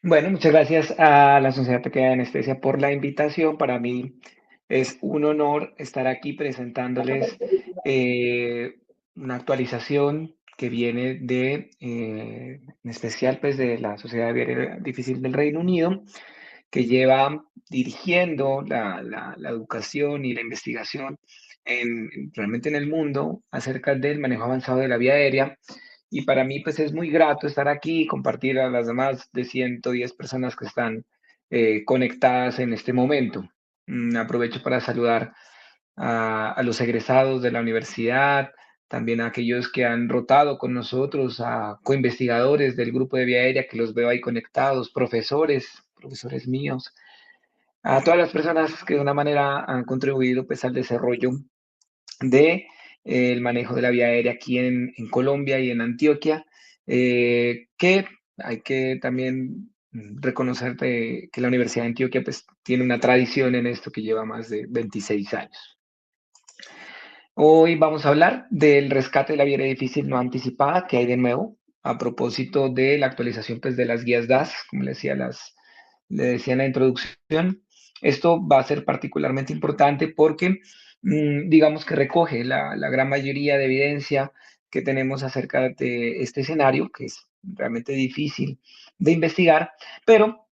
Bueno, muchas gracias a la Sociedad Pequeña de Anestesia por la invitación. Para mí es un honor estar aquí presentándoles eh, una actualización que viene en especial, pues, de la Sociedad Viaria Difícil del Reino Unido, que lleva dirigiendo la educación y la investigación realmente en el mundo acerca del manejo avanzado de la vía aérea. Y para mí, pues es muy grato estar aquí y compartir a las demás de 110 personas que están conectadas en este momento. Aprovecho para saludar a los egresados de la universidad, también a aquellos que han rotado con nosotros, a coinvestigadores del grupo de vía aérea que los veo ahí conectados, profesores míos, a todas las personas que de una manera han contribuido, pues, al desarrollo de el manejo de la vía aérea aquí en Colombia y en Antioquia, que hay que también reconocer que la Universidad de Antioquia, pues, tiene una tradición en esto que lleva más de 26 años. Hoy vamos a hablar del rescate de la vía aérea difícil no anticipada que hay de nuevo a propósito de la actualización, pues, de las guías DAS, como le decía en la introducción. Esto va a ser particularmente importante porque, digamos que recoge la gran mayoría de evidencia que tenemos acerca de este escenario, que es realmente difícil de investigar, pero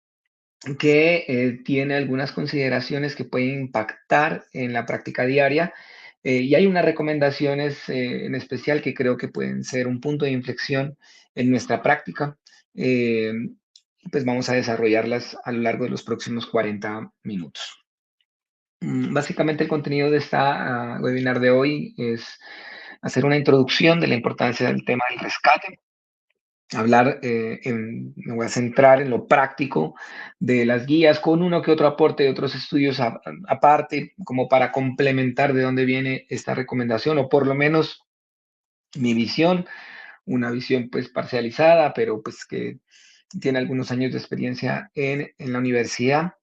que tiene algunas consideraciones que pueden impactar en la práctica diaria, y hay unas recomendaciones en especial que creo que pueden ser un punto de inflexión en nuestra práctica. eh, pues vamos a desarrollarlas a lo largo de los próximos 40 minutos. Básicamente el contenido de esta webinar de hoy es hacer una introducción de la importancia del tema del rescate, hablar, me voy a centrar en lo práctico de las guías con uno que otro aporte de otros estudios aparte, como para complementar de dónde viene esta recomendación, o por lo menos mi visión, una visión pues parcializada, pero pues que tiene algunos años de experiencia en la universidad,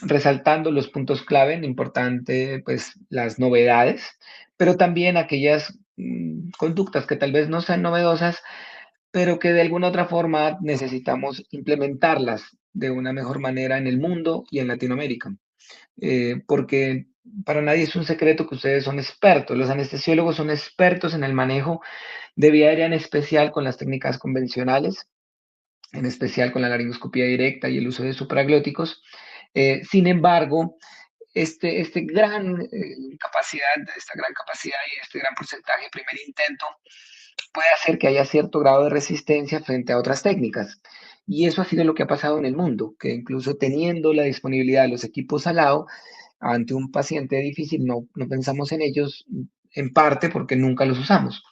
resaltando los puntos clave, importante pues las novedades, pero también aquellas conductas que tal vez no sean novedosas, pero que de alguna otra forma necesitamos implementarlas de una mejor manera en el mundo y en Latinoamérica. Porque para nadie es un secreto que ustedes son expertos, los anestesiólogos son expertos en el manejo de vía aérea, en especial con las técnicas convencionales, en especial con la laringoscopía directa y el uso de supraglóticos. Sin embargo, esta gran capacidad y este gran porcentaje de primer intento puede hacer que haya cierto grado de resistencia frente a otras técnicas. Y eso ha sido lo que ha pasado en el mundo, que incluso teniendo la disponibilidad de los equipos al lado, ante un paciente difícil no pensamos en ellos, en parte porque nunca los usamos.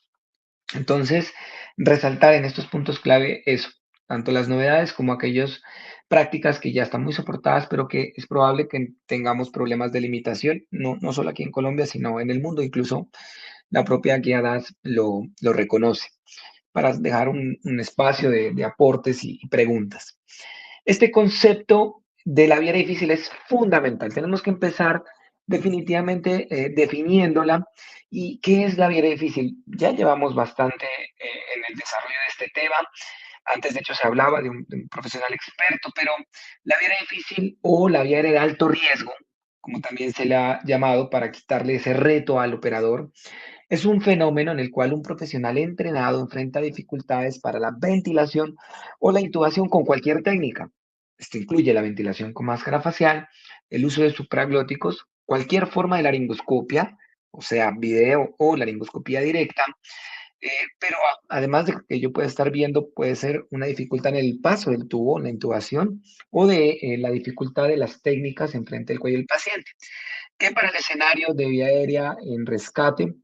Entonces, resaltar en estos puntos clave eso, tanto las novedades como aquellas prácticas que ya están muy soportadas, pero que es probable que tengamos problemas de limitación, no solo aquí en Colombia, sino en el mundo, incluso la propia guía DAS lo reconoce, para dejar un espacio de aportes y preguntas. Este concepto de la vía difícil es fundamental. Tenemos que empezar definitivamente definiéndola. ¿Y qué es la vía difícil? Ya llevamos bastante en el desarrollo de este tema. Antes, de hecho, se hablaba de un profesional experto, pero la vía difícil o la vía de alto riesgo, como también se le ha llamado para quitarle ese reto al operador, es un fenómeno en el cual un profesional entrenado enfrenta dificultades para la ventilación o la intubación con cualquier técnica. Esto incluye la ventilación con máscara facial, el uso de supraglóticos, cualquier forma de laringoscopia, o sea, video o laringoscopía directa, eh, pero además de que yo pueda estar viendo, puede ser una dificultad en el paso del tubo, en la intubación, o de la dificultad de las técnicas en frente del cuello del paciente, que para el escenario de vía aérea en rescate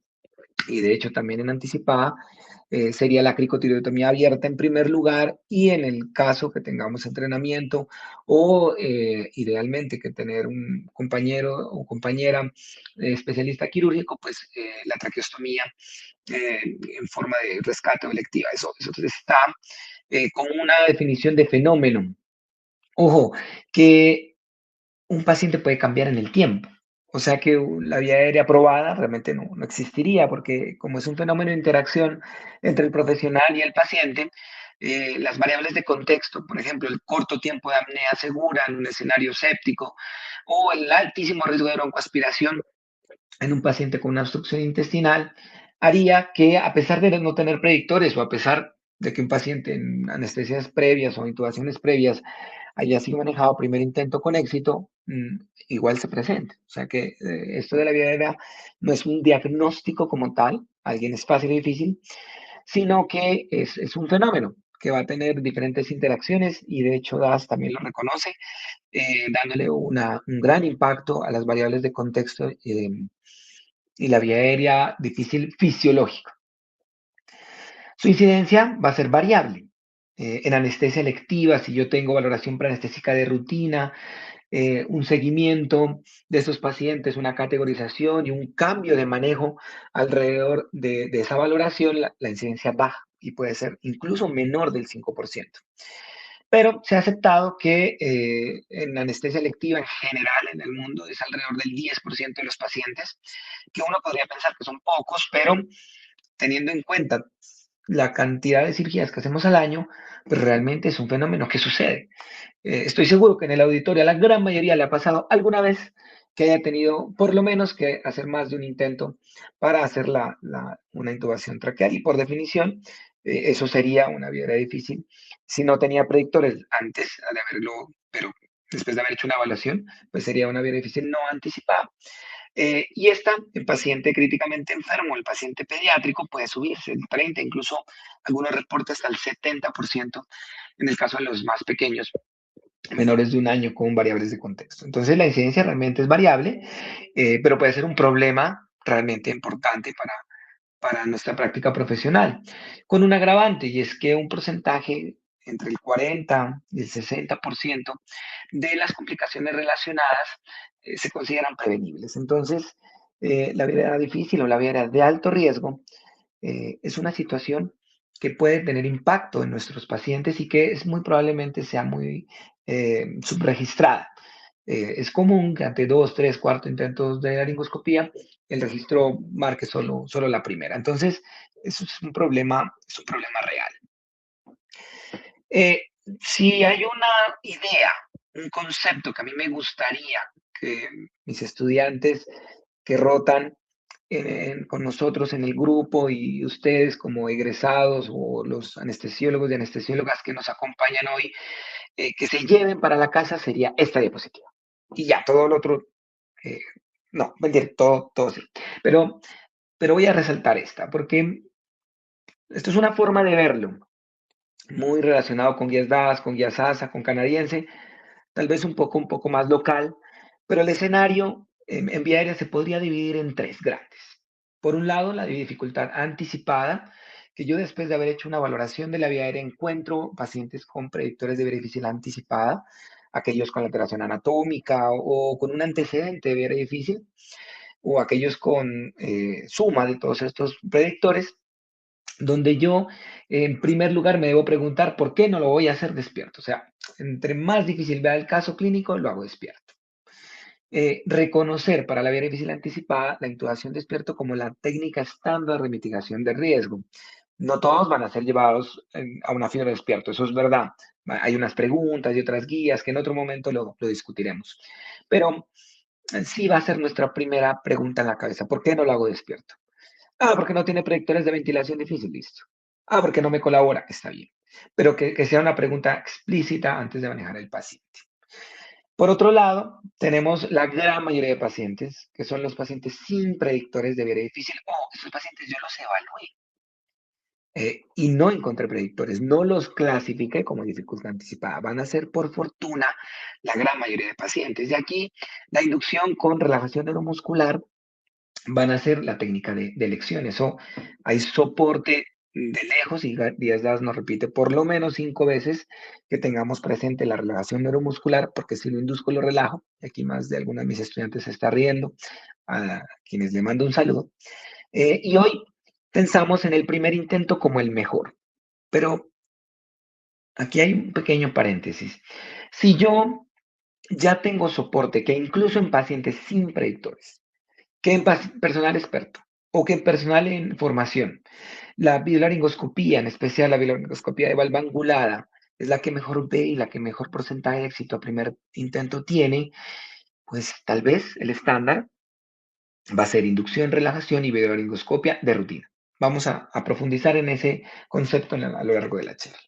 y de hecho también en anticipada, sería la cricotirotomía abierta en primer lugar, y en el caso que tengamos entrenamiento o idealmente que tener un compañero o compañera especialista quirúrgico, pues la traqueostomía en forma de rescate o electiva. Eso está como una definición de fenómeno. Ojo, que un paciente puede cambiar en el tiempo. O sea que la vía aérea probada realmente no existiría, porque como es un fenómeno de interacción entre el profesional y el paciente, Las variables de contexto, por ejemplo, el corto tiempo de apnea segura en un escenario séptico o el altísimo riesgo de broncoaspiración en un paciente con una obstrucción intestinal, haría que, a pesar de no tener predictores o a pesar de que un paciente en anestesias previas o intubaciones previas haya sido manejado a primer intento con éxito, igual se presente. O sea que esto de la vía aérea no es un diagnóstico como tal, alguien es fácil y difícil, sino que es un fenómeno que va a tener diferentes interacciones y de hecho DAS también lo reconoce, dándole un gran impacto a las variables de contexto y la vía aérea difícil fisiológica. Su incidencia va a ser variable. En anestesia electiva, si yo tengo valoración preanestésica de rutina, un seguimiento de esos pacientes, una categorización y un cambio de manejo alrededor de esa valoración, la incidencia baja y puede ser incluso menor del 5%. Pero se ha aceptado que en anestesia electiva en general en el mundo es alrededor del 10% de los pacientes, que uno podría pensar que son pocos, pero teniendo en cuenta la cantidad de cirugías que hacemos al año, pues realmente es un fenómeno que sucede. Estoy seguro que en el auditorio a la gran mayoría le ha pasado alguna vez que haya tenido por lo menos que hacer más de un intento para hacer una intubación traqueal y por definición eso sería una vía difícil si no tenía predictores antes de haberlo, pero después de haber hecho una evaluación, pues sería una vía difícil no anticipada. Y esta, el paciente críticamente enfermo, el paciente pediátrico, puede subirse el 30, incluso algunos reportes hasta el 70% en el caso de los más pequeños, menores de un año con variables de contexto. Entonces la incidencia realmente es variable, pero puede ser un problema realmente importante para nuestra práctica profesional, con un agravante, y es que un porcentaje entre el 40 y el 60% de las complicaciones relacionadas se consideran prevenibles. Entonces, la vida difícil o la vida de alto riesgo es una situación que puede tener impacto en nuestros pacientes y que es muy probablemente sea muy subregistrada. Es común que ante dos, tres, cuatro intentos de laringoscopía el registro marque solo la primera. Entonces, eso es un problema real. Eh, si hay una idea, un concepto que a mí me gustaría que mis estudiantes que rotan con nosotros en el grupo y ustedes como egresados o los anestesiólogos y anestesiólogas que nos acompañan hoy, que se lleven para la casa sería esta diapositiva. Y ya, todo lo otro, eh, no, mentir, todo sí. Pero voy a resaltar esta, porque esto es una forma de verlo, muy relacionado con guías DAS, con guías ASA, con canadiense, tal vez un poco más local, pero el escenario en vía aérea se podría dividir en tres grandes. Por un lado, la dificultad anticipada, que yo después de haber hecho una valoración de la vía aérea encuentro pacientes con predictores de vía difícil anticipada, aquellos con alteración anatómica o con un antecedente de vía difícil, o aquellos con suma de todos estos predictores, donde yo, en primer lugar, me debo preguntar por qué no lo voy a hacer despierto. O sea, entre más difícil vea el caso clínico, lo hago despierto. Reconocer para la vía difícil anticipada la intubación despierto como la técnica estándar de mitigación de riesgo. No todos van a ser llevados a una fiebre despierto, eso es verdad. Hay unas preguntas y otras guías que en otro momento lo discutiremos. Pero sí va a ser nuestra primera pregunta en la cabeza. ¿Por qué no lo hago despierto? Ah, porque no tiene predictores de ventilación difícil, listo. Ah, porque no me colabora, está bien. Pero que sea una pregunta explícita antes de manejar el paciente. Por otro lado, tenemos la gran mayoría de pacientes, que son los pacientes sin predictores de vida difícil. Oh, esos pacientes yo los evalué y no encontré predictores, no los clasifiqué como dificultad anticipada. Van a ser, por fortuna, la gran mayoría de pacientes. Y aquí, la inducción con relajación neuromuscular van a ser la técnica de elección. Eso hay soporte de lejos y Díaz Das nos repite por lo menos 5 veces que tengamos presente la relajación neuromuscular, porque si lo induzco lo relajo. Aquí más de alguna de mis estudiantes se está riendo, a quienes le mando un saludo. Y hoy pensamos en el primer intento como el mejor, pero aquí hay un pequeño paréntesis. Si yo ya tengo soporte, que incluso en pacientes sin predictores, que en personal experto o que en personal en formación, La biolaringoscopía, en especial la biolaringoscopía de valva angulada, es la que mejor ve y la que mejor porcentaje de éxito a primer intento tiene, pues tal vez el estándar va a ser inducción, relajación y biolaringoscopia de rutina. Vamos a profundizar en ese concepto a lo largo de la charla.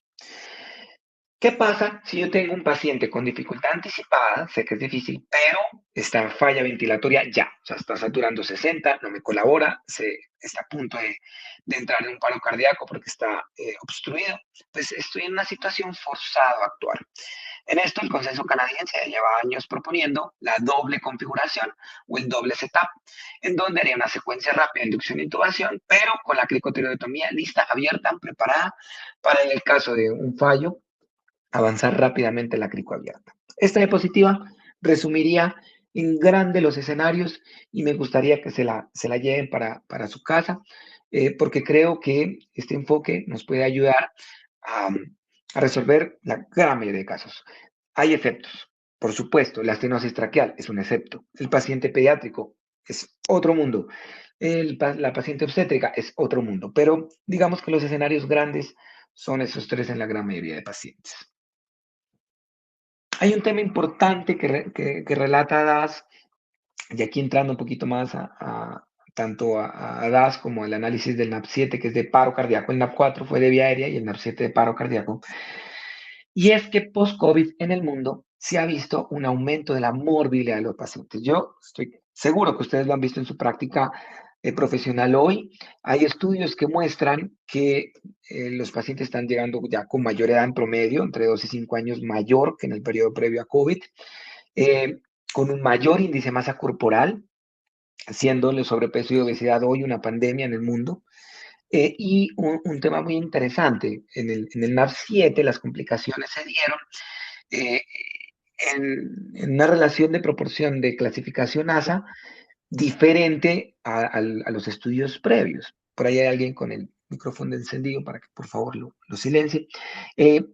¿Qué pasa si yo tengo un paciente con dificultad anticipada? Sé que es difícil, pero está en falla ventilatoria ya, o sea, está saturando 60, no me colabora, está a punto de entrar en un paro cardíaco porque está obstruido. Pues estoy en una situación forzada a actuar. En esto, el consenso canadiense ya lleva años proponiendo la doble configuración o el doble setup, en donde haría una secuencia rápida de inducción e intubación, pero con la cricotiroidectomía lista, abierta, preparada para en el caso de un fallo avanzar rápidamente la crico abierta. Esta diapositiva resumiría en grande los escenarios y me gustaría que se la lleven para su casa, porque creo que este enfoque nos puede ayudar a, a resolver la gran mayoría de casos. Hay efectos, por supuesto, la estenosis traqueal es un excepto, el paciente pediátrico es otro mundo, la paciente obstétrica es otro mundo, pero digamos que los escenarios grandes son esos tres en la gran mayoría de pacientes. Hay un tema importante que relata Das, y aquí entrando un poquito más tanto a DAS como al análisis del NAP7, que es de paro cardíaco. El NAP4 fue de vía aérea y el NAP7 de paro cardíaco. Y es que post-COVID en el mundo se ha visto un aumento de la morbilidad de los pacientes. Yo estoy seguro que ustedes lo han visto en su práctica profesional hoy. Hay estudios que muestran que los pacientes están llegando ya con mayor edad en promedio, entre 2 y 5 años mayor que en el periodo previo a COVID, eh, con un mayor índice de masa corporal, siendo el sobrepeso y obesidad hoy una pandemia en el mundo. Y un tema muy interesante, en el NAV7 las complicaciones se dieron eh, en una relación de proporción de clasificación ASA diferente a los estudios previos. Por ahí hay alguien con el micrófono encendido para que por favor lo silencie. Eh,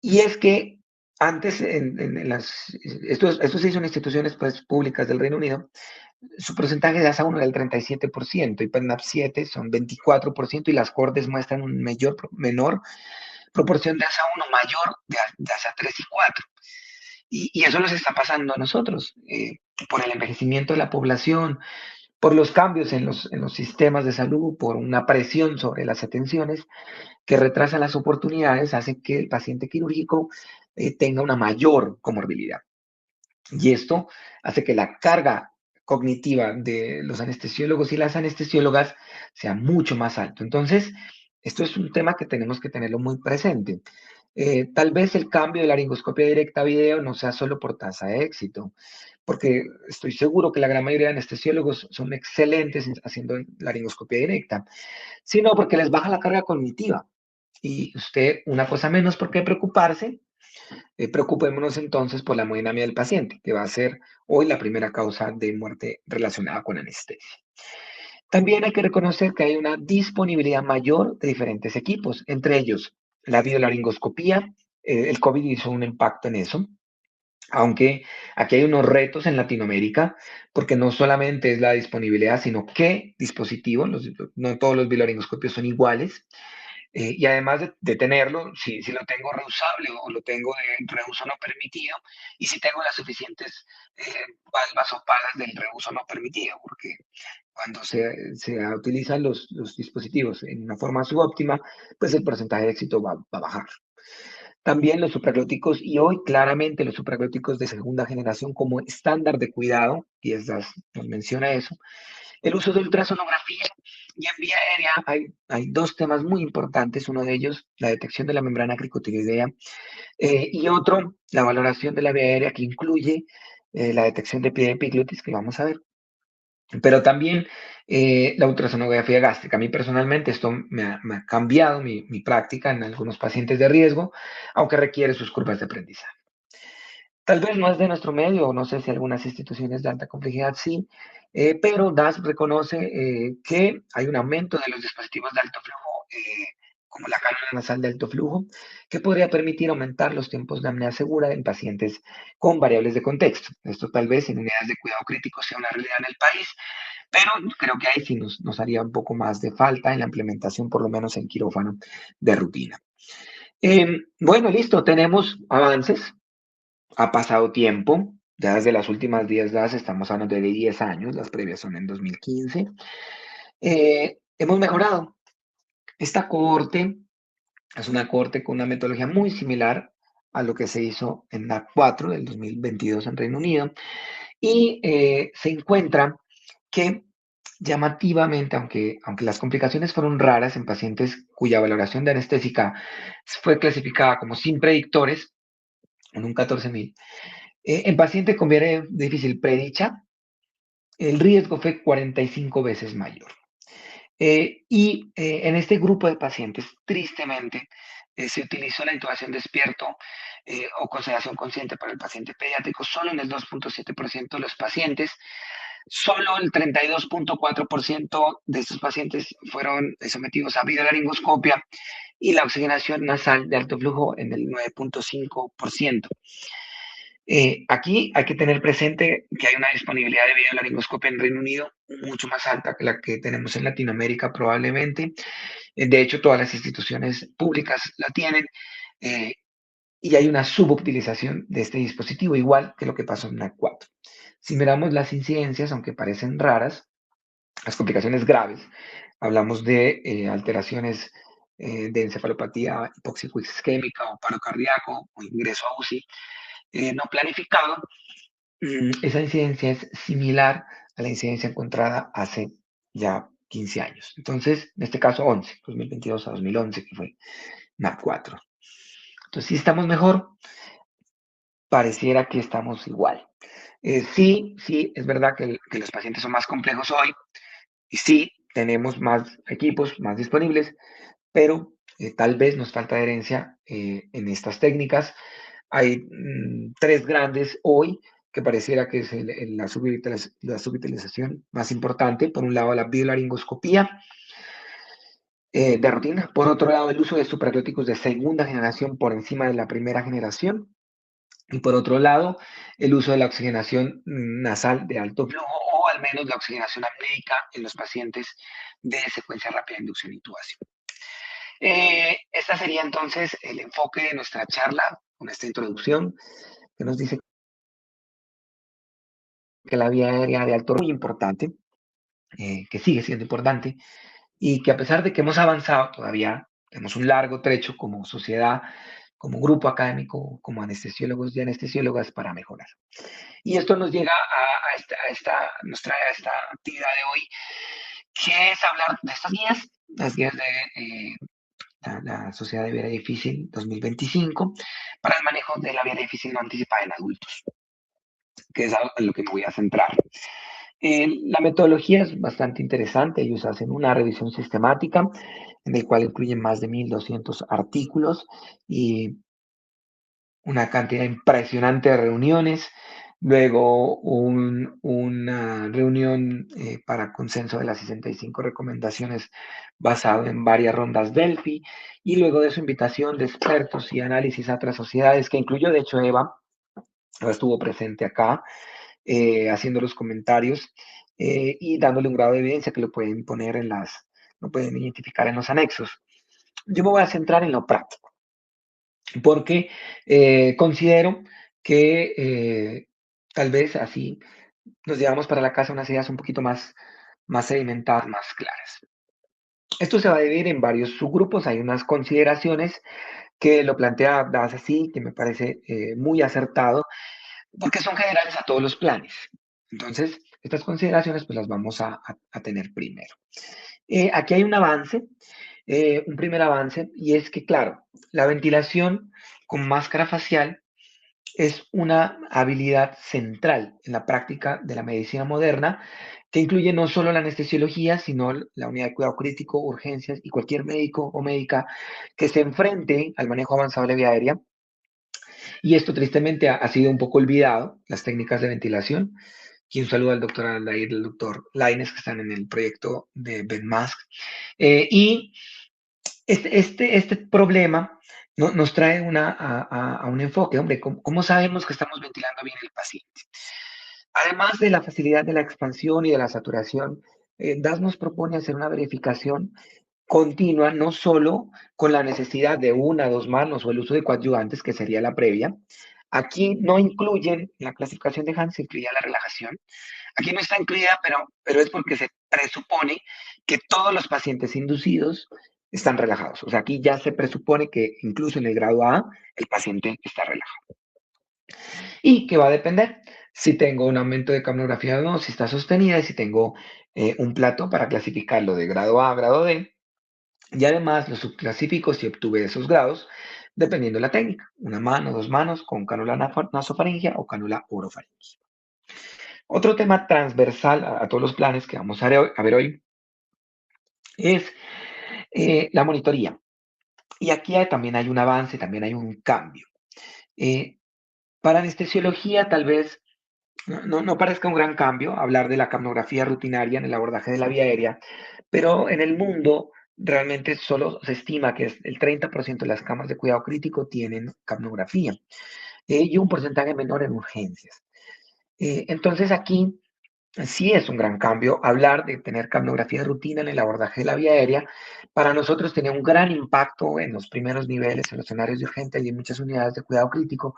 y es que antes, esto se hizo en instituciones pues, públicas del Reino Unido, su porcentaje de ASA1 era el 37% y PENAP7 son 24% y las cordes muestran un menor proporción de ASA1 mayor de ASA3 y 4. Y eso nos está pasando a nosotros por el envejecimiento de la población, por los cambios en los sistemas de salud, por una presión sobre las atenciones que retrasan las oportunidades, hace que el paciente quirúrgico tenga una mayor comorbilidad. Y esto hace que la carga cognitiva de los anestesiólogos y las anestesiólogas sea mucho más alto. Entonces, esto es un tema que tenemos que tenerlo muy presente. Tal vez el cambio de laringoscopia directa a video no sea solo por tasa de éxito, porque estoy seguro que la gran mayoría de anestesiólogos son excelentes haciendo laringoscopia directa, sino porque les baja la carga cognitiva. Y usted, una cosa menos por qué preocuparse, preocupémonos entonces por la hemodinamia del paciente, que va a ser hoy la primera causa de muerte relacionada con anestesia. También hay que reconocer que hay una disponibilidad mayor de diferentes equipos, entre ellos la biolaringoscopía. El COVID hizo un impacto en eso, aunque aquí hay unos retos en Latinoamérica, porque no solamente es la disponibilidad, sino qué dispositivos, no todos los biolaringoscopios son iguales. Y además de tenerlo, si lo tengo reusable o lo tengo de reuso no permitido, y si tengo las suficientes valvas o palas del reuso no permitido, porque cuando se utilizan los dispositivos en una forma subóptima, pues el porcentaje de éxito va a bajar. También los supraglóticos, y hoy claramente los supraglóticos de segunda generación como estándar de cuidado, y nos menciona eso, el uso de ultrasonografía y en vía aérea hay dos temas muy importantes. Uno de ellos, la detección de la membrana cricotiroidea, y otro, la valoración de la vía aérea que incluye la detección de pie de epiglotis, que vamos a ver. Pero también la ultrasonografía gástrica. A mí personalmente esto me ha cambiado mi práctica en algunos pacientes de riesgo, aunque requiere sus curvas de aprendizaje. Tal vez no es de nuestro medio, o no sé si algunas instituciones de alta complejidad sí, pero DAS reconoce que hay un aumento de los dispositivos de alto flujo, como la cánula nasal de alto flujo, que podría permitir aumentar los tiempos de apnea segura en pacientes con variables de contexto. Esto tal vez en unidades de cuidado crítico sea una realidad en el país, pero creo que ahí sí nos haría un poco más de falta en la implementación, por lo menos en quirófano de rutina. Bueno, listo, tenemos avances, ha pasado tiempo, ya desde las últimas 10 DAS estamos hablando de 10 años, las previas son en 2015. Hemos mejorado. Esta cohorte es una cohorte con una metodología muy similar a lo que se hizo en NAC 4 del 2022 en Reino Unido y se encuentra que llamativamente, aunque las complicaciones fueron raras en pacientes cuya valoración de anestésica fue clasificada como sin predictores, en un 14.000, en pacientes con vía difícil predicha, el riesgo fue 45 veces mayor. En este grupo de pacientes, tristemente, se utilizó la intubación despierto o con sedación consciente para el paciente pediátrico solo en el 2.7% de los pacientes. Solo el 32.4% de estos pacientes fueron sometidos a videolaringoscopia y la oxigenación nasal de alto flujo en el 9.5%. Aquí hay que tener presente que hay una disponibilidad de videolaringoscopia en Reino Unido mucho más alta que la que tenemos en Latinoamérica probablemente. De hecho, todas las instituciones públicas la tienen y hay una subutilización de este dispositivo, igual que lo que pasó en NAC 4. Si miramos las incidencias, aunque parecen raras, las complicaciones graves, hablamos de alteraciones de encefalopatía hipóxico isquémica o paro cardíaco o ingreso a UCI no planificado, esa incidencia es similar a la incidencia encontrada hace ya 15 años. Entonces, en este caso 11, 2022 a 2011, que fue NAC 4. Entonces, si estamos mejor, pareciera que estamos igual. Sí, es verdad que los pacientes son más complejos hoy y sí, tenemos más equipos, más disponibles, pero tal vez nos falta herencia en estas técnicas. Hay tres grandes hoy que pareciera que es la subutilización más importante. Por un lado, la biolaringoscopía de rutina. Por otro lado, el uso de supraglóticos de segunda generación por encima de la primera generación. Y por otro lado, el uso de la oxigenación nasal de alto flujo o al menos la oxigenación apneica en los pacientes de secuencia rápida de inducción e intubación. Esta sería entonces el enfoque de nuestra charla con esta introducción que nos dice que la vía aérea de alto riesgo es muy importante, que sigue siendo importante y que a pesar de que hemos avanzado todavía, tenemos un largo trecho como sociedad, como grupo académico, como anestesiólogos y anestesiólogas para mejorar. Y esto nos llega nos trae a esta actividad de hoy, que es hablar de estas guías, las guías de la Sociedad de Vía Difícil 2025 para el manejo de la vía difícil no anticipada en adultos, que es en lo que me voy a centrar. La metodología es bastante interesante. Ellos hacen una revisión sistemática en el cual incluyen más de 1.200 artículos y una cantidad impresionante de reuniones. Luego una reunión para consenso de las 65 recomendaciones basado en varias rondas Delphi y luego de su invitación de expertos y análisis a otras sociedades que incluyó de hecho Eva estuvo presente acá haciendo los comentarios y dándole un grado de evidencia que lo pueden poner lo pueden identificar en los anexos. Yo me voy a centrar en lo práctico, porque considero que tal vez así nos llevamos para la casa unas ideas un poquito más sedimentadas, más claras. Esto se va a dividir en varios subgrupos, hay unas consideraciones que lo plantea Das así, que me parece muy acertado, porque son generales a todos los planes. Entonces, estas consideraciones pues las vamos a tener primero. Aquí hay un avance, un primer avance, y es que, claro, la ventilación con máscara facial es una habilidad central en la práctica de la medicina moderna, que incluye no solo la anestesiología, sino la unidad de cuidado crítico, urgencias y cualquier médico o médica que se enfrente al manejo avanzado de la vía aérea. Y esto tristemente ha sido un poco olvidado, las técnicas de ventilación. Y un saludo al doctor Aldair y al doctor Laines, que están en el proyecto de Ben Mask. Y este problema nos trae a un enfoque, hombre, ¿cómo sabemos que estamos ventilando bien el paciente? Además de la facilidad de la expansión y de la saturación, DAS nos propone hacer una verificación continua, no solo con la necesidad de una, dos manos o el uso de coadyuvantes, que sería la previa. Aquí no incluyen, en la clasificación de Hans se incluía la relajación. Aquí no está incluida, pero es porque se presupone que todos los pacientes inducidos están relajados. O sea, aquí ya se presupone que incluso en el grado A el paciente está relajado. Y que va a depender si tengo un aumento de capnografía o no, si está sostenida y si tengo un plato para clasificarlo de grado A a grado D. Y además lo subclasifico si obtuve esos grados, dependiendo de la técnica. Una mano, dos manos, con cánula nasofaringea o cánula orofaringea. Otro tema transversal a todos los planes que vamos a ver hoy es la monitoría. Y aquí también hay un avance, también hay un cambio. Eh, para anestesiología tal vez no parezca un gran cambio hablar de la capnografía rutinaria en el abordaje de la vía aérea, pero en el mundo realmente solo se estima que el 30% de las camas de cuidado crítico tienen capnografía y un porcentaje menor en urgencias. Entonces aquí sí es un gran cambio hablar de tener capnografía de rutina en el abordaje de la vía aérea. Para nosotros tenía un gran impacto en los primeros niveles, en los escenarios de urgencia y en muchas unidades de cuidado crítico,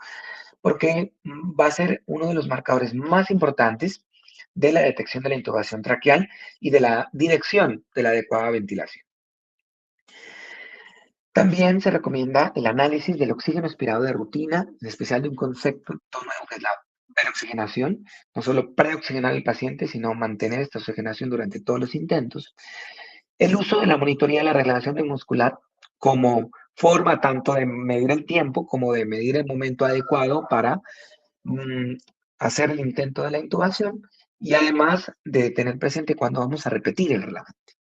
porque va a ser uno de los marcadores más importantes de la detección de la intubación traqueal y de la dirección de la adecuada ventilación. También se recomienda el análisis del oxígeno expirado de rutina, en especial de un concepto nuevo que es la peroxigenación, no solo preoxigenar al paciente, sino mantener esta oxigenación durante todos los intentos. El uso de la monitoría de la relajación muscular como forma tanto de medir el tiempo como de medir el momento adecuado para mm, hacer el intento de la intubación y además de tener presente cuando vamos a repetir el relajante.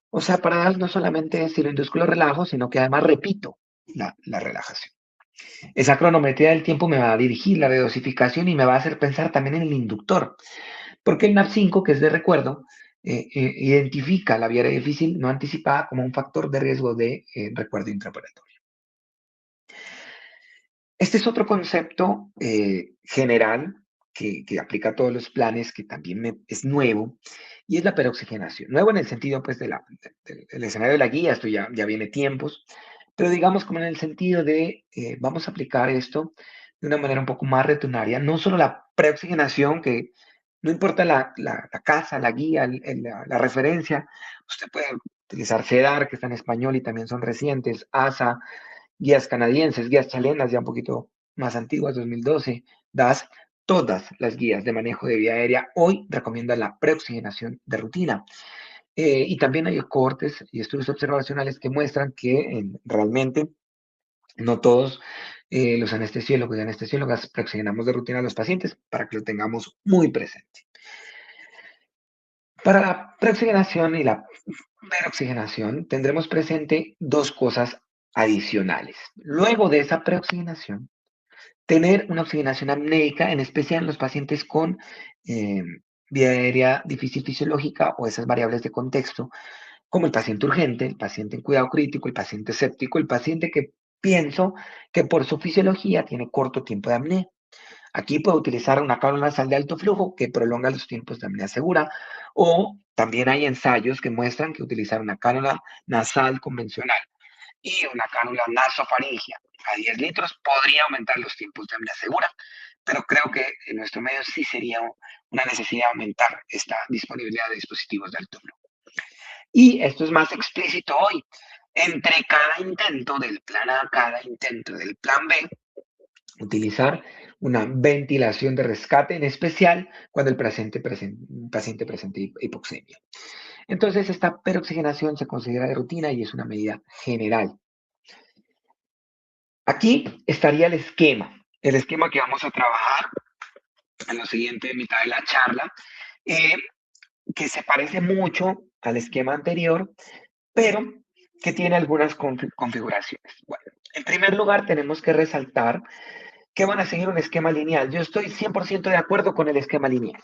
O sea, para dar no solamente si lo induzco lo relajo, sino que además repito la relajación. Esa cronometría del tiempo me va a dirigir la redosificación y me va a hacer pensar también en el inductor, porque el NAP5, que es de recuerdo, identifica la vía difícil no anticipada como un factor de riesgo de recuerdo intraoperatorio. Este es otro concepto general que aplica a todos los planes, que también es nuevo, y es la peroxigenación. Nuevo en el sentido pues, del escenario de la guía, esto ya viene tiempos, pero digamos como en el sentido de vamos a aplicar esto de una manera un poco más rutinaria, no solo la preoxigenación, que no importa la casa, la guía, la referencia, usted puede utilizar CEDAR, que está en español y también son recientes, ASA, guías canadienses, guías chilenas ya un poquito más antiguas, 2012, DAS, todas las guías de manejo de vía aérea hoy recomiendan la preoxigenación de rutina. Y también hay cohortes y estudios observacionales que muestran que realmente no todos los anestesiólogos y anestesiólogas preoxigenamos de rutina a los pacientes, para que lo tengamos muy presente. Para la preoxigenación y la peroxigenación tendremos presente dos cosas adicionales. Luego de esa preoxigenación, tener una oxigenación apneica, en especial en los pacientes con eh, vía aérea difícil fisiológica o esas variables de contexto, como el paciente urgente, el paciente en cuidado crítico, el paciente séptico, el paciente que pienso que por su fisiología tiene corto tiempo de apnea. Aquí puedo utilizar una cánula nasal de alto flujo que prolonga los tiempos de apnea segura, o también hay ensayos que muestran que utilizar una cánula nasal convencional y una cánula nasofaringea a 10 litros podría aumentar los tiempos de apnea segura, pero creo que en nuestro medio sí sería una necesidad aumentar esta disponibilidad de dispositivos de alto flujo. Y esto es más explícito hoy. Entre cada intento del plan A, cada intento del plan B, utilizar una ventilación de rescate, en especial cuando el paciente presente hipoxemia. Entonces, esta peroxigenación se considera de rutina y es una medida general. Aquí estaría el esquema que vamos a trabajar en la siguiente mitad de la charla, eh, que se parece mucho al esquema anterior, pero que tiene algunas configuraciones. Bueno, en primer lugar, tenemos que resaltar que van a seguir un esquema lineal. Yo estoy 100% de acuerdo con el esquema lineal.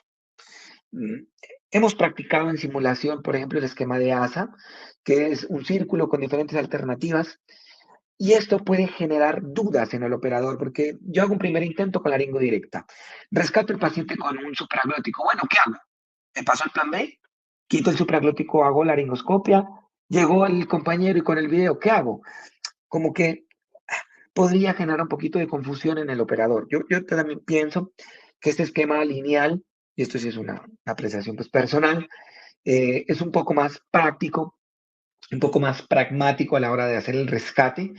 Mm, Hemos practicado en simulación, por ejemplo, el esquema de ASA, que es un círculo con diferentes alternativas. Y esto puede generar dudas en el operador, porque yo hago un primer intento con laringo directa. Rescato el paciente con un supraglótico. Bueno, ¿qué hago? ¿Me paso al plan B? Quito el supraglótico, hago laringoscopia. Llegó el compañero y con el video, ¿qué hago? Como que podría generar un poquito de confusión en el operador. Yo también pienso que este esquema lineal, y esto sí es una apreciación pues, personal, es un poco más práctico, un poco más pragmático a la hora de hacer el rescate,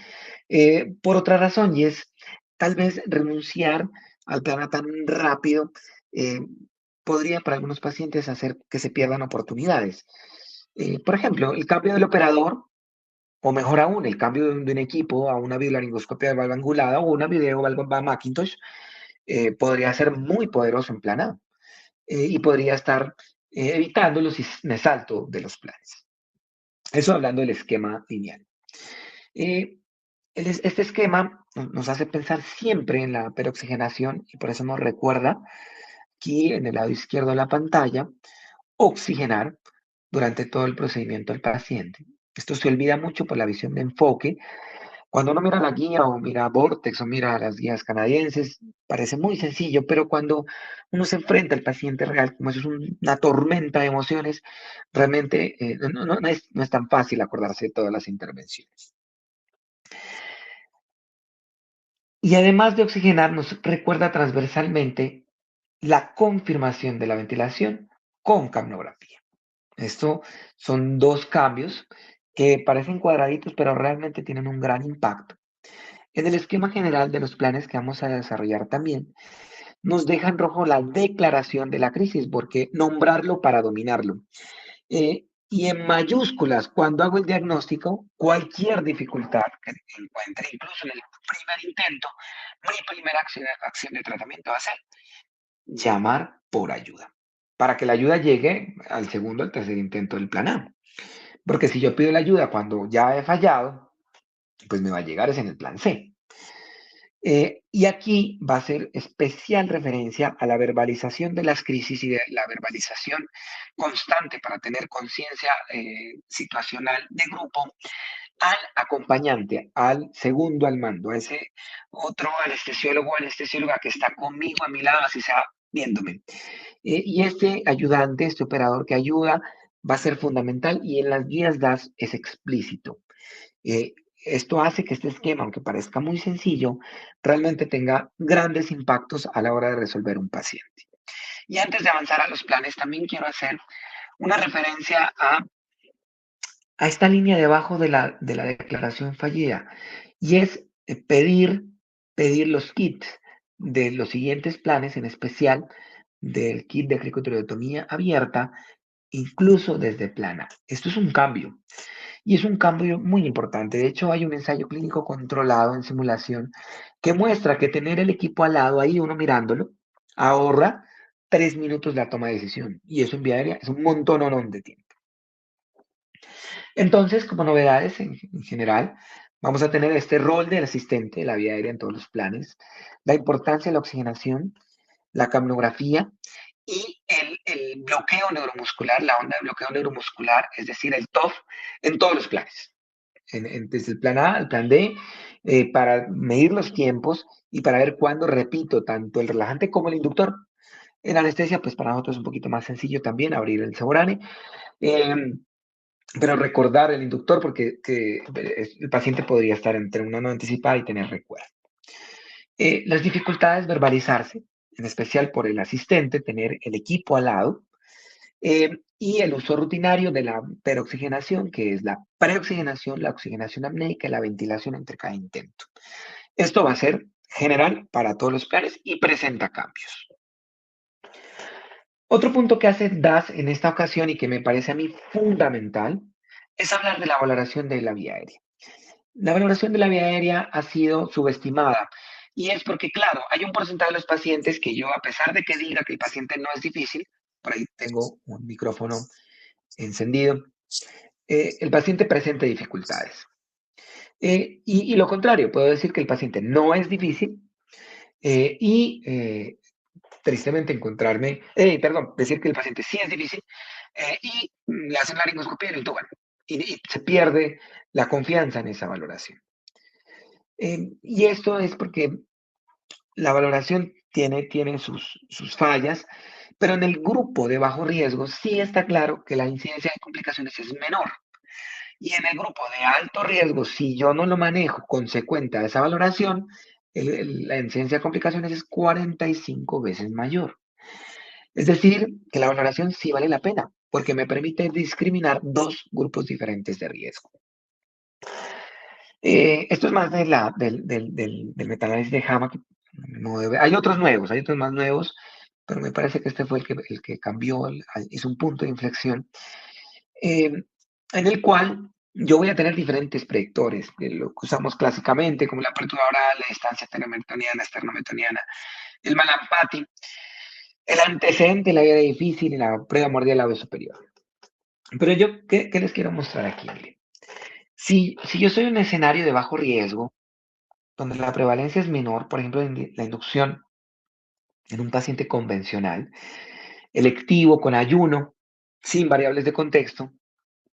por otra razón, y es tal vez renunciar al plano tan rápido eh, podría para algunos pacientes hacer que se pierdan oportunidades. Por ejemplo, el cambio del operador, o mejor aún, el cambio de un equipo a una videolaringoscopia de valva angulada o una video valva Macintosh, podría ser muy poderoso en plan A y podría estar evitando los salto de los planes. Eso hablando del esquema lineal. Eh, este esquema nos hace pensar siempre en la peroxigenación y por eso nos recuerda aquí en el lado izquierdo de la pantalla, oxigenar durante todo el procedimiento del paciente. Esto se olvida mucho por la visión de enfoque. Cuando uno mira la guía o mira Vortex o mira las guías canadienses, parece muy sencillo, pero cuando uno se enfrenta al paciente real, como eso es una tormenta de emociones, realmente no es tan fácil acordarse de todas las intervenciones. Y además de oxigenar, nos recuerda transversalmente la confirmación de la ventilación con capnografía. Esto son dos cambios que parecen cuadraditos, pero realmente tienen un gran impacto. En el esquema general de los planes que vamos a desarrollar también, nos deja en rojo la declaración de la crisis, porque nombrarlo para dominarlo. Y en mayúsculas, cuando hago el diagnóstico, cualquier dificultad que encuentre, incluso en el primer intento, mi primera acción de tratamiento va a ser llamar por ayuda, para que la ayuda llegue al segundo, al tercer intento del plan A. Porque si yo pido la ayuda cuando ya he fallado, pues me va a llegar es en el plan C. Y aquí va a ser especial referencia a la verbalización de las crisis y de la verbalización constante para tener conciencia situacional de grupo al acompañante, al segundo al mando, a ese otro anestesiólogo o anestesióloga que está conmigo a mi lado, así sea viéndome. Y este ayudante, este operador que ayuda, va a ser fundamental y en las guías DAS es explícito. Esto hace que este esquema, aunque parezca muy sencillo, realmente tenga grandes impactos a la hora de resolver un paciente. Y antes de avanzar a los planes, también quiero hacer una referencia a esta línea debajo de la declaración fallida, y es pedir los kits de los siguientes planes, en especial del kit de cricotirotomía abierta, incluso desde plana. Esto es un cambio. Y es un cambio muy importante. De hecho, hay un ensayo clínico controlado en simulación que muestra que tener el equipo al lado, ahí uno mirándolo, ahorra 3 minutos la toma de decisión. Y eso en vía aérea es un montón de tiempo. Entonces, como novedades en general, vamos a tener este rol del asistente de la vía aérea en todos los planes, la importancia de la oxigenación, la capnografía y el bloqueo neuromuscular, la onda de bloqueo neuromuscular, es decir, el TOF, en todos los planes. Desde el plan A al plan D, para medir los tiempos y para ver cuándo repito tanto el relajante como el inductor. En anestesia, pues para nosotros es un poquito más sencillo también abrir el Seborane, eh, pero recordar el inductor porque el paciente podría estar entre una no anticipada y tener recuerdo. Las dificultades verbalizarse, en especial por el asistente, tener el equipo al lado, y el uso rutinario de la peroxigenación, que es la preoxigenación, la oxigenación apneica y la ventilación entre cada intento. Esto va a ser general para todos los planes y presenta cambios. Otro punto que hace DAS en esta ocasión y que me parece a mí fundamental es hablar de la valoración de la vía aérea. La valoración de la vía aérea ha sido subestimada y es porque, claro, hay un porcentaje de los pacientes que yo, a pesar de que diga que el paciente no es difícil, por ahí tengo un micrófono encendido, el paciente presenta dificultades. Y lo contrario, puedo decir que el paciente no es difícil y tristemente decir que el paciente sí es difícil y le hacen laringoscopia y le intuban. Y se pierde la confianza en esa valoración. Y esto es porque la valoración tiene sus fallas, pero en el grupo de bajo riesgo sí está claro que la incidencia de complicaciones es menor. Y en el grupo de alto riesgo, si yo no lo manejo consecuente a esa valoración, la incidencia de complicaciones es 45 veces mayor. Es decir, que la valoración sí vale la pena, porque me permite discriminar dos grupos diferentes de riesgo. Esto es más del metaanálisis de Hama. Hay otros nuevos, hay otros más nuevos, pero me parece que este fue el que cambió, es un punto de inflexión, eh, en el cual yo voy a tener diferentes predictores, de lo que usamos clásicamente, como la apertura oral, la distancia telometoniana, esternometoniana, el Malampati, el antecedente, la vida difícil y la prueba mordial labio superior. Pero yo, ¿qué les quiero mostrar aquí? Mire, si yo soy un escenario de bajo riesgo, donde la prevalencia es menor, por ejemplo, en la inducción en un paciente convencional, electivo, con ayuno, sin variables de contexto,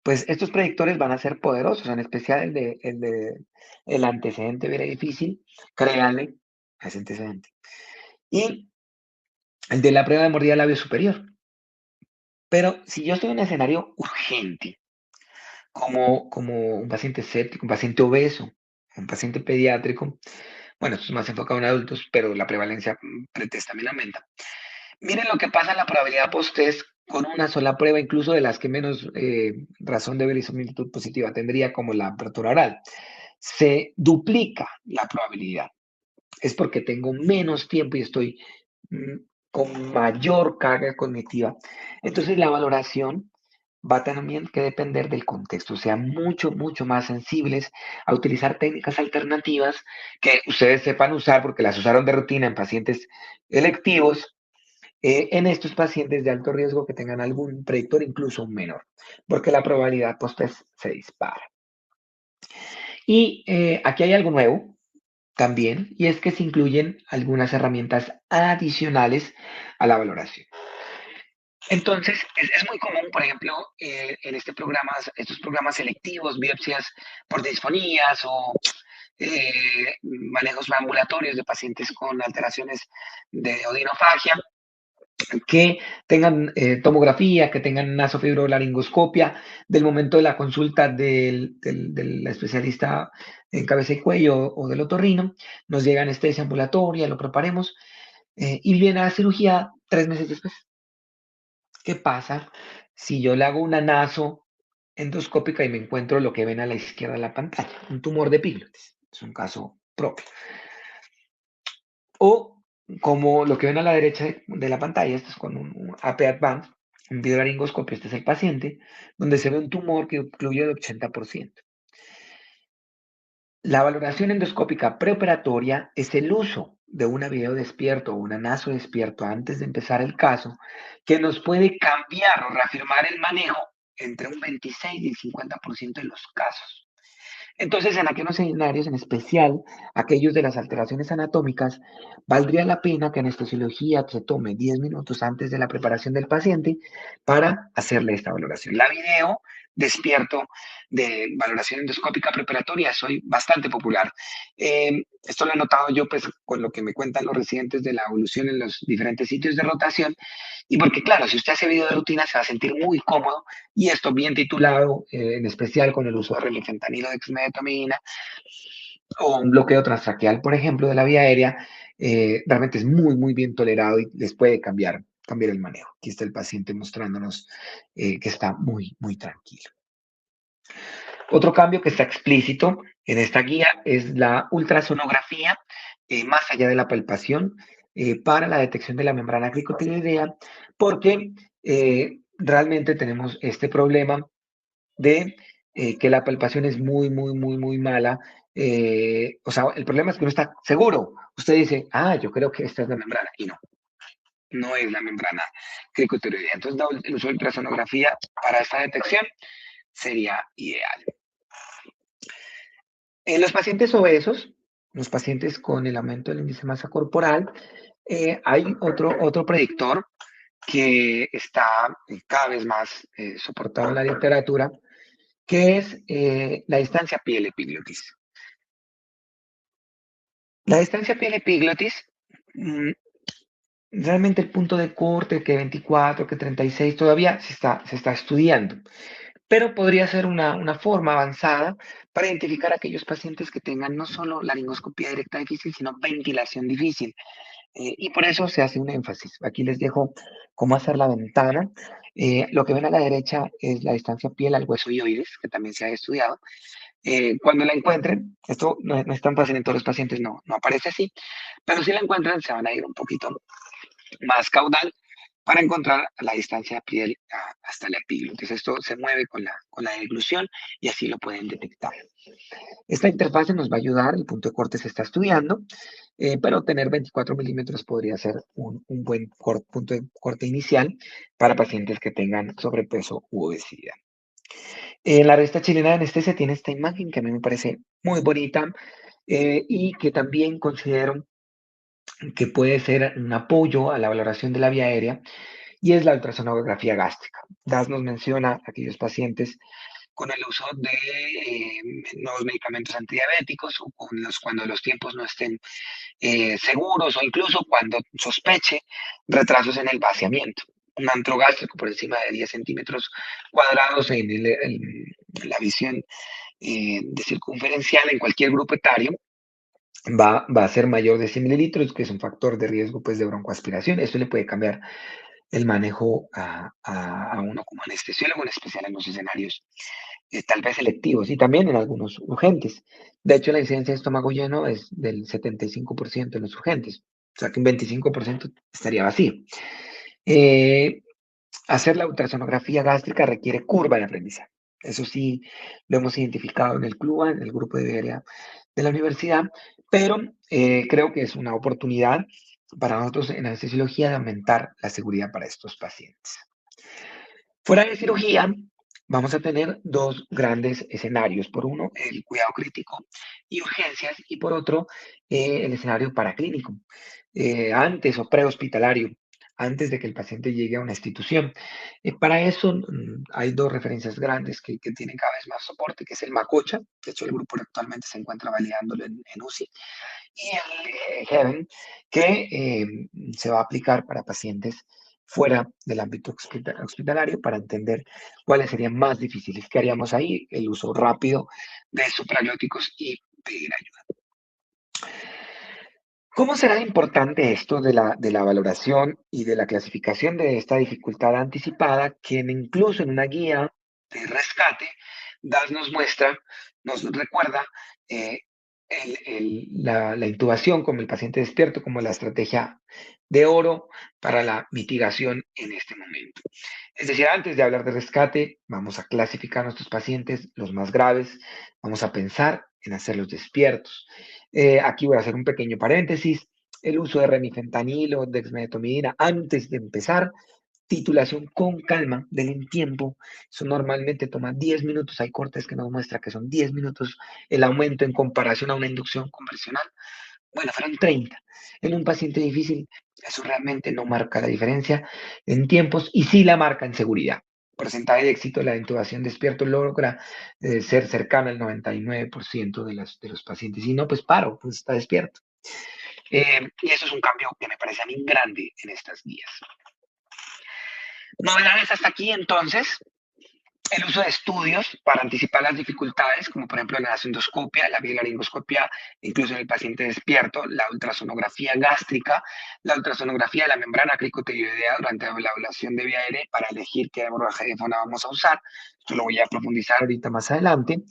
pues estos predictores van a ser poderosos, en especial el antecedente vera difícil, créanle a ese antecedente. Y el de la prueba de mordida labio superior. Pero si yo estoy en un escenario urgente, como un paciente séptico, un paciente obeso, un paciente pediátrico, bueno, esto es más enfocado en adultos, pero la prevalencia pretest también aumenta. Miren lo que pasa en la probabilidad post-test con una sola prueba, incluso de las que menos razón de verosimilitud positiva tendría, como la apertura oral. Se duplica la probabilidad. Es porque tengo menos tiempo y estoy con mayor carga cognitiva. Entonces la valoración va también que depender del contexto, o sea, mucho más sensibles a utilizar técnicas alternativas que ustedes sepan usar porque las usaron de rutina en pacientes electivos, en estos pacientes de alto riesgo que tengan algún predictor incluso menor, porque la probabilidad post-test se dispara. Y aquí hay algo nuevo también, y es que se incluyen algunas herramientas adicionales a la valoración. Entonces, es muy común, por ejemplo, en estos programas selectivos, biopsias por disfonías o manejos ambulatorios de pacientes con alteraciones de odinofagia, que tengan tomografía, que tengan nasofibrolaringoscopia, del momento de la consulta del especialista en cabeza y cuello o del otorrino, nos llega anestesia ambulatoria, lo preparemos y viene a la cirugía 3 meses después. ¿Qué pasa si yo le hago una naso endoscópica y me encuentro lo que ven a la izquierda de la pantalla? Un tumor de epiglotis. Es un caso propio. O como lo que ven a la derecha de la pantalla, esto es con un AP Advance, un videolaringoscopio, este es el paciente, donde se ve un tumor que ocluye el 80%. La valoración endoscópica preoperatoria es el uso de una video despierto o una naso despierto antes de empezar el caso, que nos puede cambiar o reafirmar el manejo entre un 26 y el 50% de los casos. Entonces, en aquellos escenarios, en especial aquellos de las alteraciones anatómicas, valdría la pena que anestesiología se tome 10 minutos antes de la preparación del paciente para hacerle esta valoración. La video despierto de valoración endoscópica preparatoria soy bastante popular. Esto lo he notado yo pues con lo que me cuentan los residentes de la evolución en los diferentes sitios de rotación y porque claro, si usted hace video de rutina se va a sentir muy cómodo y esto bien titulado, en especial con el uso de remifentanilo, dexmedetomidina o un bloqueo transtraqueal, por ejemplo, de la vía aérea, realmente es muy bien tolerado y les puede cambiar el manejo. Aquí está el paciente mostrándonos que está muy tranquilo. Otro cambio que está explícito en esta guía es la ultrasonografía, más allá de la palpación, para la detección de la membrana cricotiroidea, porque realmente tenemos este problema de que la palpación es muy mala. O sea, el problema es que no está seguro. Usted dice, yo creo que esta es la membrana, y no es la membrana cricotiroidea. Entonces, el uso de ultrasonografía para esta detección sería ideal. En los pacientes obesos, los pacientes con el aumento del índice de masa corporal, hay otro predictor que está cada vez más soportado en la literatura, que es la distancia piel-epiglotis. La distancia piel-epiglotis, mm, realmente el punto de corte, que 24, que 36, todavía se está estudiando, pero podría ser una forma avanzada para identificar a aquellos pacientes que tengan no solo laringoscopía directa difícil, sino ventilación difícil. Y por eso se hace un énfasis. Aquí les dejo cómo hacer la ventana. Lo que ven a la derecha es la distancia piel al hueso ioides, que también se ha estudiado. Cuando la encuentren, esto no es tan fácil en todos los pacientes, no aparece así, pero si la encuentran se van a ir un poquito más caudal para encontrar la distancia piel hasta la epiglotis. Esto se mueve con la deglución y así lo pueden detectar. Esta interfase nos va a ayudar, el punto de corte se está estudiando, pero tener 24 milímetros podría ser un buen punto de corte inicial para pacientes que tengan sobrepeso u obesidad. La revista chilena de anestesia tiene esta imagen que a mí me parece muy bonita y que también considero que puede ser un apoyo a la valoración de la vía aérea y es la ultrasonografía gástrica. DAS nos menciona a aquellos pacientes con el uso de nuevos medicamentos antidiabéticos o cuando los tiempos no estén seguros o incluso cuando sospeche retrasos en el vaciamiento. Un antro gástrico por encima de 10 centímetros cuadrados en la visión de circunferencial en cualquier grupo etario va a ser mayor de 100 mililitros, que es un factor de riesgo pues, de broncoaspiración. Esto le puede cambiar el manejo a uno como anestesiólogo, en especial en los escenarios tal vez selectivos y también en algunos urgentes. De hecho, la incidencia de estómago lleno es del 75% en los urgentes, o sea que un 25% estaría vacío. Eh, Hacer la ultrasonografía gástrica requiere curva de aprendizaje. Eso sí, lo hemos identificado en el CLUA, en el grupo de área de la universidad, pero creo que es una oportunidad para nosotros en anestesiología de aumentar la seguridad para estos pacientes. Fuera de cirugía, vamos a tener dos grandes escenarios. Por uno, el cuidado crítico y urgencias, y por otro, el escenario paraclínico, antes o prehospitalario, antes de que el paciente llegue a una institución. Para eso hay dos referencias grandes que tienen cada vez más soporte, que es el MACOCHA, de hecho el grupo actualmente se encuentra validándolo en UCI, y el HEAVEN, que se va a aplicar para pacientes fuera del ámbito hospitalario para entender cuáles serían más difíciles. ¿Qué haríamos ahí? El uso rápido de supraglóticos y pedir ayuda. ¿Cómo será importante esto de la valoración y de la clasificación de esta dificultad anticipada que incluso en una guía de rescate, DAS nos muestra, nos recuerda eh, la intubación como el paciente despierto como la estrategia de oro para la mitigación en este momento? Es decir, antes de hablar de rescate, vamos a clasificar a nuestros pacientes, los más graves, vamos a pensar en hacerlos despiertos. Aquí voy a hacer un pequeño paréntesis. El uso de remifentanil o dexmedetomidina antes de empezar, titulación con calma, denle un tiempo. Eso normalmente toma 10 minutos. Hay cortes que nos muestran que son 10 minutos el aumento en comparación a una inducción convencional. Bueno, fueron 30. En un paciente difícil, eso realmente no marca la diferencia en tiempos y sí la marca en seguridad. Porcentaje de éxito de la intubación despierto logra ser cercano al 99% de los pacientes. Y no, pues paro, pues está despierto. Y eso es un cambio que me parece a mí grande en estas guías. Novedades hasta aquí, entonces. El uso de estudios para anticipar las dificultades, como por ejemplo la endoscopia, la biolaringoscopia, incluso en el paciente despierto, la ultrasonografía gástrica, la ultrasonografía de la membrana cricotiroidea durante la evaluación de vía aérea para elegir qué abordaje de fauna vamos a usar. Esto lo voy a profundizar ahorita más adelante.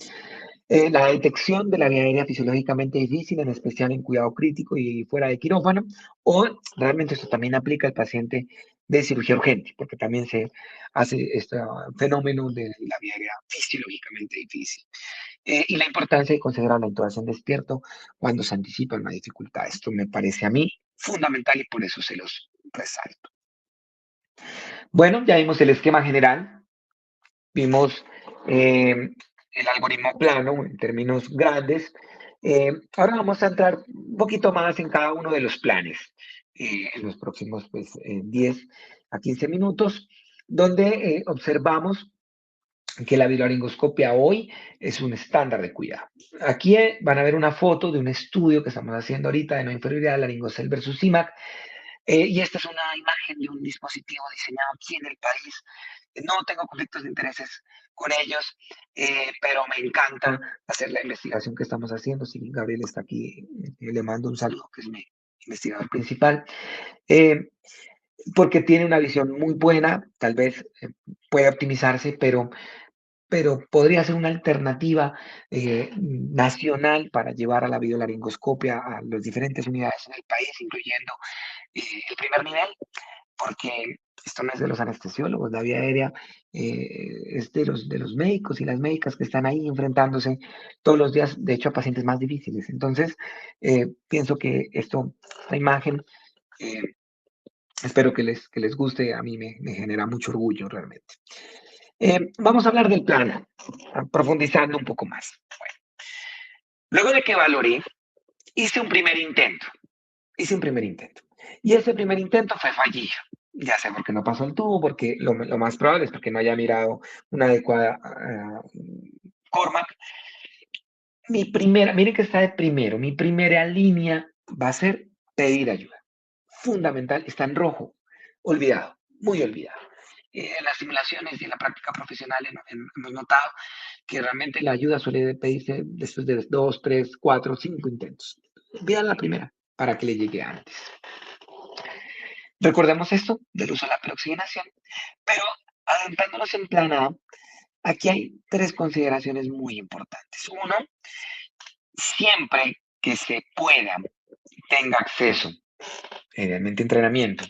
La detección de la vía aérea fisiológicamente difícil, en especial en cuidado crítico y fuera de quirófano, o realmente esto también aplica al paciente de cirugía urgente, porque también se hace este fenómeno de la vía aérea fisiológicamente difícil. Y la importancia de considerar la intubación despierto cuando se anticipa una dificultad. Esto me parece a mí fundamental y por eso se los resalto. Bueno, ya vimos el esquema general, vimos el algoritmo plano en términos grandes. Ahora vamos a entrar un poquito más en cada uno de los planes en los próximos pues, 10 a 15 minutos, donde observamos que la biolaringoscopia hoy es un estándar de cuidado. Aquí van a ver una foto de un estudio que estamos haciendo ahorita de no inferioridad, laringocel versus CIMAC, y esta es una imagen de un dispositivo diseñado aquí en el país. No tengo conflictos de intereses con ellos, pero me encanta hacer la investigación que estamos haciendo. Si Gabriel está aquí, le mando un saludo, que es mi investigador principal, porque tiene una visión muy buena, tal vez puede optimizarse, pero podría ser una alternativa nacional para llevar a la videolaringoscopia a las diferentes unidades en el país, incluyendo el primer nivel, porque esto no es de los anestesiólogos, la vía aérea es de los médicos y las médicas que están ahí enfrentándose todos los días, de hecho, a pacientes más difíciles. Entonces, pienso que esta imagen, eh, espero que les guste, a mí me genera mucho orgullo realmente. Vamos a hablar del plan, profundizando un poco más. Bueno, luego de que valoré, hice un primer intento. Hice un primer intento. Y ese primer intento fue fallido. Ya sé por qué no pasó el tubo, porque lo más probable es porque no haya mirado una adecuada Cormac. Miren que está de primero, mi primera línea va a ser pedir ayuda. Fundamental, está en rojo, olvidado, muy olvidado. En las simulaciones y en la práctica profesional hemos notado que realmente la ayuda suele pedirse después de 2, 3, 4, 5 intentos. Vean la primera para que le llegue antes. Recordemos esto del uso de la peroxigenación, pero adentrándonos en plan A, aquí hay tres consideraciones muy importantes. Uno, siempre que se pueda, tenga acceso, idealmente entrenamiento,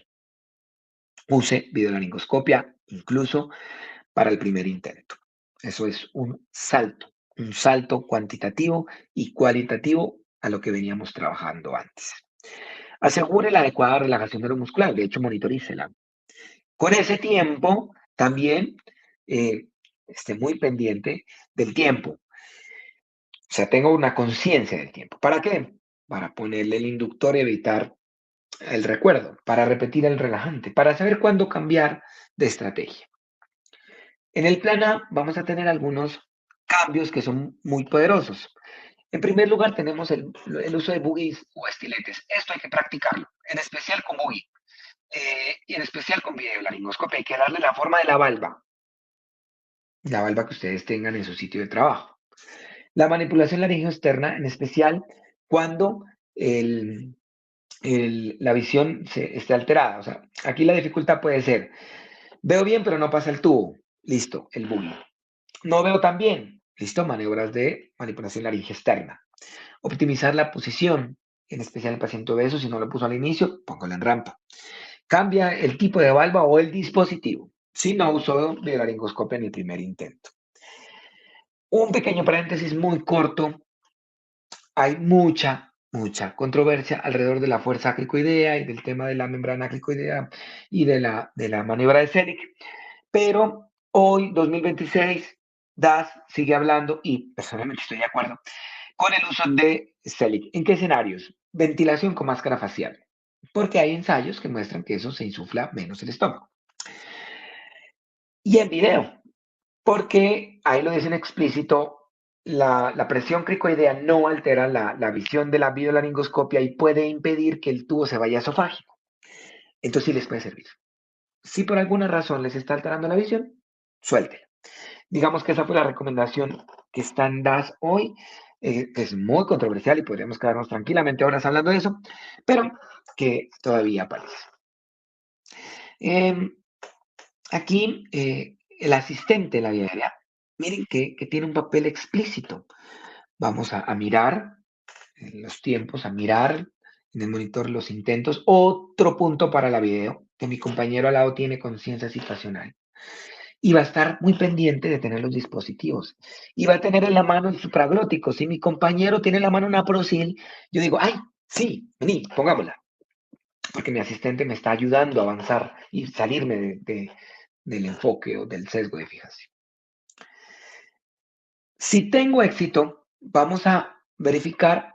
use videolaringoscopia, incluso para el primer intento. Eso es un salto cuantitativo y cualitativo a lo que veníamos trabajando antes. Asegure la adecuada relajación neuromuscular, de hecho, monitorícela. Con ese tiempo, también esté muy pendiente del tiempo. O sea, tengo una conciencia del tiempo. ¿Para qué? Para ponerle el inductor y evitar el recuerdo, para repetir el relajante, para saber cuándo cambiar de estrategia. En el plan A vamos a tener algunos cambios que son muy poderosos. En primer lugar, tenemos el uso de boogies o estiletes. Esto hay que practicarlo, en especial con boogie y en especial con videolaringoscopia. Hay que darle la forma de la valva que ustedes tengan en su sitio de trabajo. La manipulación laringeo externa, en especial cuando la visión esté alterada. O sea, aquí la dificultad puede ser, veo bien pero no pasa el tubo. Listo, el boogie. No veo tan bien. Listo, maniobras de manipulación laringeo externa. Optimizar la posición, en especial el paciente obeso, si no lo puso al inicio, póngalo en rampa. Cambia el tipo de valva o el dispositivo, si no usó videolaringoscopia en el primer intento. Un pequeño paréntesis muy corto. Hay mucha controversia alrededor de la fuerza cricoidea y del tema de la membrana cricoidea y de la maniobra de Selig. Pero hoy, 2026, DAS sigue hablando, y personalmente estoy de acuerdo, con el uso de Selig. ¿En qué escenarios? Ventilación con máscara facial, porque hay ensayos que muestran que eso se insufla menos el estómago. Y en video, porque ahí lo dicen explícito, la presión cricoidea no altera la visión de la videolaringoscopia y puede impedir que el tubo se vaya esofágico. Entonces sí les puede servir. Si por alguna razón les está alterando la visión, suéltela. Digamos que esa fue la recomendación que está en DAS hoy, que es muy controversial y podríamos quedarnos tranquilamente horas hablando de eso, pero que todavía aparece. Aquí el asistente de la vía aérea, miren que tiene un papel explícito. Vamos a mirar en los tiempos, a mirar en el monitor los intentos. Otro punto para la video, que mi compañero al lado tiene conciencia situacional. Y va a estar muy pendiente de tener los dispositivos. Y va a tener en la mano el supraglótico. Si mi compañero tiene en la mano una Prosil, yo digo, ay, sí, vení, pongámosla. Porque mi asistente me está ayudando a avanzar y salirme del enfoque o del sesgo de fijación. Si tengo éxito, vamos a verificar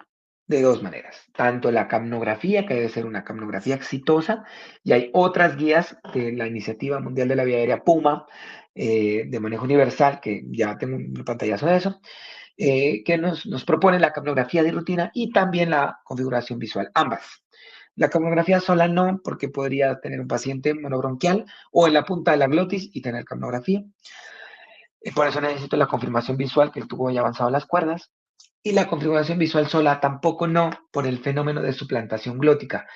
de dos maneras. Tanto la capnografía, que debe ser una capnografía exitosa, y hay otras guías de la Iniciativa Mundial de la Vía Aérea PUMA, de manejo universal, que ya tengo un pantallazo de eso, que nos propone la capnografía de rutina y también la configuración visual, ambas. La capnografía sola no, porque podría tener un paciente monobronquial o en la punta de la glotis y tener capnografía. Por eso necesito la confirmación visual, que el tubo haya avanzado las cuerdas. Y la configuración visual sola tampoco no, por el fenómeno de suplantación glótica.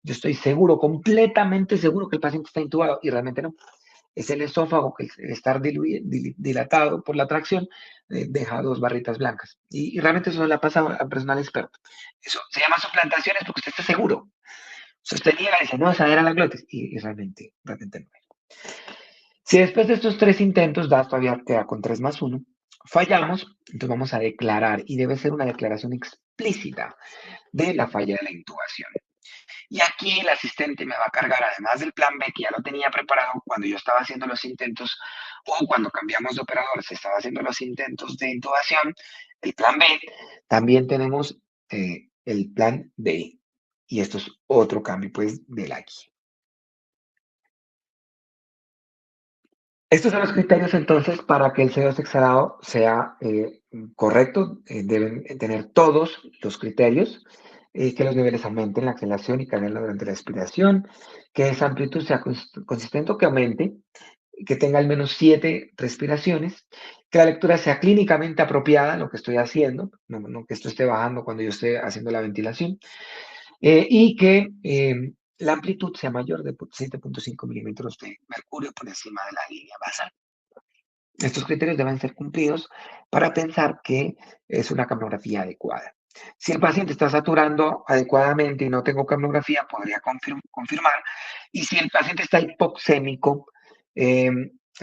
Yo estoy seguro, completamente seguro que el paciente está intubado y realmente no. Es el esófago que el estar dilatado por la tracción deja dos barritas blancas. Y realmente eso le pasa a personal experto. Eso se llama suplantaciones porque usted está seguro. Usted niega y dice, no, esa era la glotis. Y realmente no. Si después de estos tres intentos, das todavía queda con 3 más 1, fallamos, entonces vamos a declarar, y debe ser una declaración explícita de la falla de la intubación. Y aquí el asistente me va a cargar, además del plan B, que ya lo tenía preparado cuando yo estaba haciendo los intentos, o cuando cambiamos de operador, se estaba haciendo los intentos de intubación, el plan B, también tenemos el plan D. Y esto es otro cambio, pues, de la guía. Estos son los criterios entonces para que el CO2 exhalado sea correcto. Deben tener todos los criterios, que los niveles aumenten la exhalación y caigan durante la expiración, que esa amplitud sea consistente o que aumente, que tenga al menos 7 respiraciones, que la lectura sea clínicamente apropiada, lo que estoy haciendo, no que esto esté bajando cuando yo esté haciendo la ventilación, y que la amplitud sea mayor de 7.5 milímetros de mercurio por encima de la línea basal. Estos criterios deben ser cumplidos para pensar que es una capnografía adecuada. Si el paciente está saturando adecuadamente y no tengo capnografía, podría confirmar. Y si el paciente está hipoxémico, eh,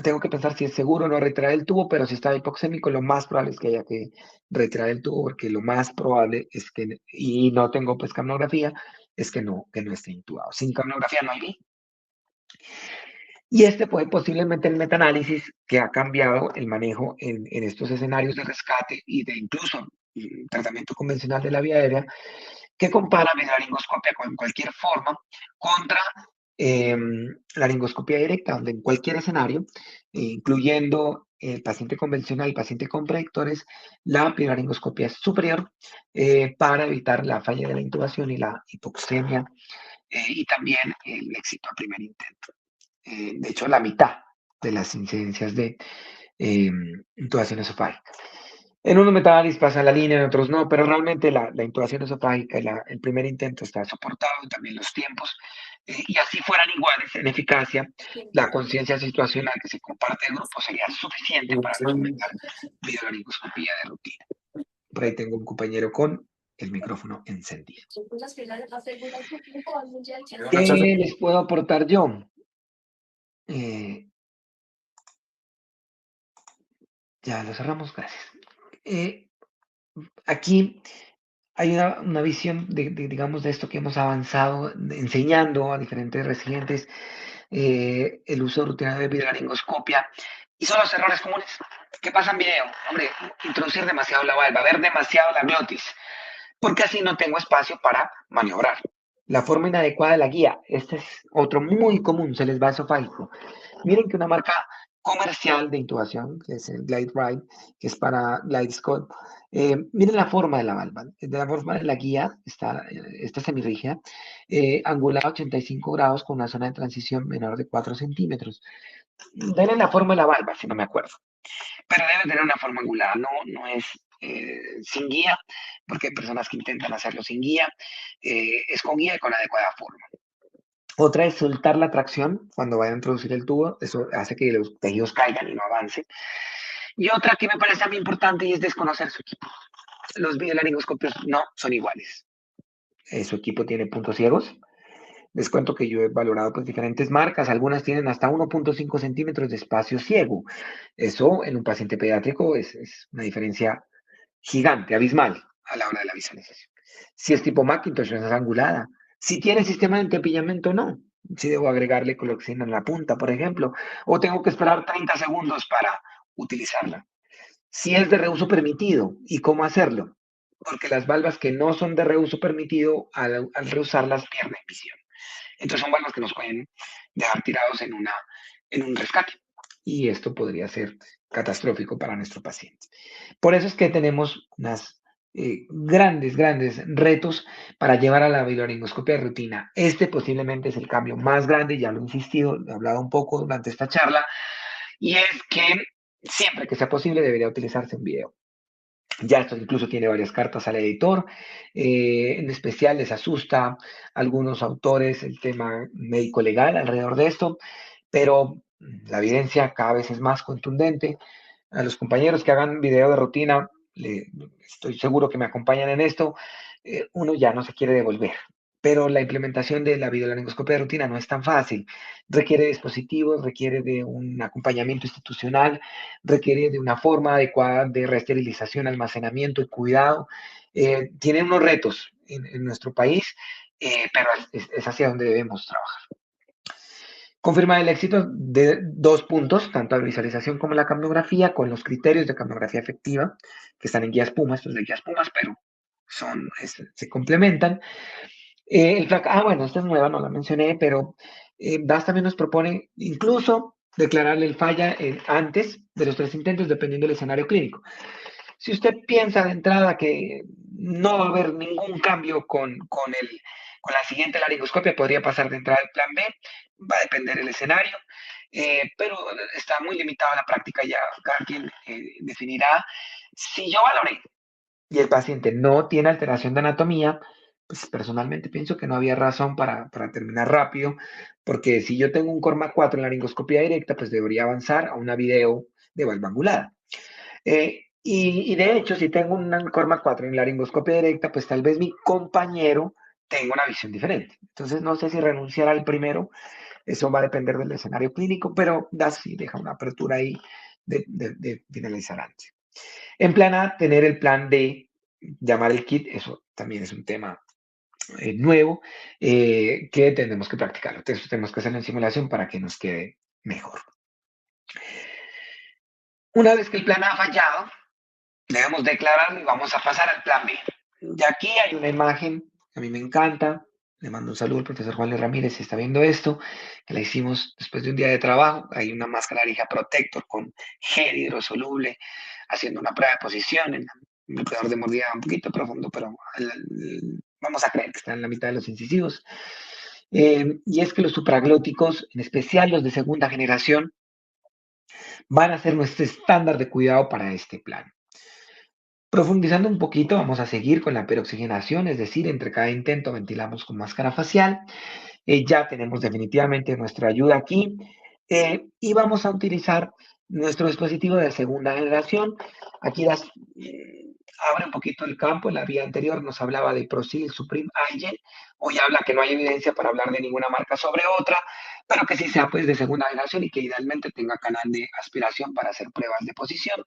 tengo que pensar si es seguro o no retirar el tubo, pero si está hipoxémico, lo más probable es que haya que retirar el tubo, porque lo más probable es que, y no tengo pues capnografía, es que no esté intubado. Sin capnografía no hay vida. Y este fue posiblemente el metaanálisis que ha cambiado el manejo en estos escenarios de rescate y de incluso tratamiento convencional de la vía aérea, que compara laringoscopia con cualquier forma contra eh, laringoscopia directa, donde en cualquier escenario, incluyendo el paciente convencional, el paciente con proyectores, la laringoscopia es superior para evitar la falla de la intubación y la hipoxemia y también el éxito a primer intento. De hecho, la mitad de las incidencias de intubación esofágica. En unos metaanálisis pasa la línea, en otros no, pero realmente la intubación esofágica, el primer intento está soportado, también los tiempos, y así fueran iguales en eficacia, la conciencia situacional que se comparte el grupo sería suficiente para recomendar videolaringoscopía de rutina. Por ahí tengo un compañero con el micrófono encendido. ¿Qué les puedo aportar yo? Ya lo cerramos, gracias. Aquí hay una visión digamos, de esto que hemos avanzado enseñando a diferentes residentes el uso rutinario de videolaringoscopia. Y son los errores comunes. ¿Qué pasa en video? Hombre, introducir demasiado la valva, ver demasiado la glotis, porque así no tengo espacio para maniobrar. La forma inadecuada de la guía, este es otro muy común, se les va esofágico. Miren que una marca comercial de intubación, que es el Glide Ride, que es para Glide Scott, miren la forma de la valva, de la forma de la guía, está semirrígida, angulada a 85 grados con una zona de transición menor de 4 centímetros. Denle la forma de la valva, si no me acuerdo, pero debe tener una forma angulada, no es sin guía, porque hay personas que intentan hacerlo sin guía, es con guía y con adecuada forma. Otra es soltar la tracción cuando vaya a introducir el tubo, eso hace que los tejidos caigan y no avancen. Y otra que me parece muy importante y es desconocer su equipo. Los videolaringoscopios no son iguales. Su equipo tiene puntos ciegos. Les cuento que yo he valorado pues, diferentes marcas, algunas tienen hasta 1.5 centímetros de espacio ciego. Eso en un paciente pediátrico es una diferencia gigante, abismal a la hora de la visualización. Si es tipo Macintosh, es angulada. Si tiene sistema de entepillamiento, no. Si debo agregarle coloxina en la punta, por ejemplo, o tengo que esperar 30 segundos para utilizarla. Si es de reuso permitido, ¿y cómo hacerlo? porque las valvas que no son de reuso permitido, al reusarlas pierden visión. Entonces son valvas que nos pueden dejar tirados en un rescate y esto podría ser catastrófico para nuestro paciente. Por eso es que tenemos unas grandes retos para llevar a la biliaringoscopia de rutina. Este posiblemente es el cambio más grande, ya lo he insistido, lo he hablado un poco durante esta charla, y es que siempre que sea posible debería utilizarse un video. Ya esto incluso tiene varias cartas al editor. En especial les asusta a algunos autores el tema médico-legal alrededor de esto, pero la evidencia cada vez es más contundente. A los compañeros que hagan video de rutina, estoy seguro que me acompañan en esto, uno ya no se quiere devolver. Pero la implementación de la videolaringoscopia de rutina no es tan fácil. Requiere dispositivos, requiere de un acompañamiento institucional, requiere de una forma adecuada de reesterilización, almacenamiento y cuidado. Tiene unos retos en nuestro país, pero es hacia donde debemos trabajar. Confirma el éxito de 2 puntos, tanto la visualización como la capnografía, con los criterios de capnografía efectiva, que están en guías Pumas, estos de guías Pumas, pero se complementan. Bueno, esta es nueva, no la mencioné, pero DAS también nos propone incluso declararle el falla antes de los 3 intentos, dependiendo del escenario clínico. Si usted piensa de entrada que no va a haber ningún cambio con la siguiente laringoscopia, podría pasar de entrada al plan B, va a depender del escenario, pero está muy limitado a la práctica, ya cada quien definirá. Si yo valoré y el paciente no tiene alteración de anatomía, pues personalmente pienso que no había razón para terminar rápido, porque si yo tengo un Corma 4 en laringoscopia directa, pues debería avanzar a una video de valva angulada. Y de hecho, si tengo un Corma 4 en laringoscopia directa, pues tal vez mi compañero tenga una visión diferente. Entonces, no sé si renunciar al primero, eso va a depender del escenario clínico, pero da sí deja una apertura ahí de finalizar antes. En plan A, tener el plan D, llamar el kit, eso también es un tema nuevo que tenemos que practicarlo. Entonces, tenemos que hacerlo en simulación para que nos quede mejor. Una vez que el plan A ha fallado, debemos declararlo y vamos a pasar al plan B. Y aquí hay una imagen que a mí me encanta. Le mando un saludo al profesor Juan Luis Ramírez, si está viendo esto, que la hicimos después de un día de trabajo. Hay una máscara Arija Protector con gel hidrosoluble, haciendo una prueba de posición en un peor de mordida un poquito profundo, pero vamos a creer que está en la mitad de los incisivos. Y es que los supraglóticos, en especial los de segunda generación, van a ser nuestro estándar de cuidado para este plan. Profundizando un poquito, vamos a seguir con la peroxigenación, es decir, entre cada intento ventilamos con máscara facial. Ya tenemos definitivamente nuestra ayuda aquí y vamos a utilizar nuestro dispositivo de segunda generación. Aquí abre un poquito el campo. En la vía anterior nos hablaba de Procil Supreme iGel. Hoy habla que no hay evidencia para hablar de ninguna marca sobre otra, pero que sí sea pues de segunda generación y que idealmente tenga canal de aspiración para hacer pruebas de posición.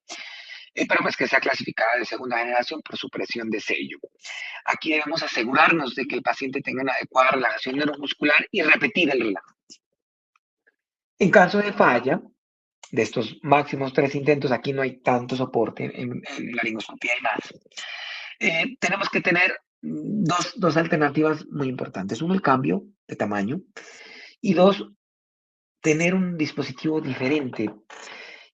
Pero pues que sea clasificada de segunda generación por su presión de sello. Aquí debemos asegurarnos de que el paciente tenga una adecuada relajación neuromuscular y repetir el relajo. En caso de falla, de estos máximos 3 intentos, aquí no hay tanto soporte en laringoscopía y más. Tenemos que tener dos alternativas muy importantes. Uno, el cambio de tamaño y dos, tener un dispositivo diferente.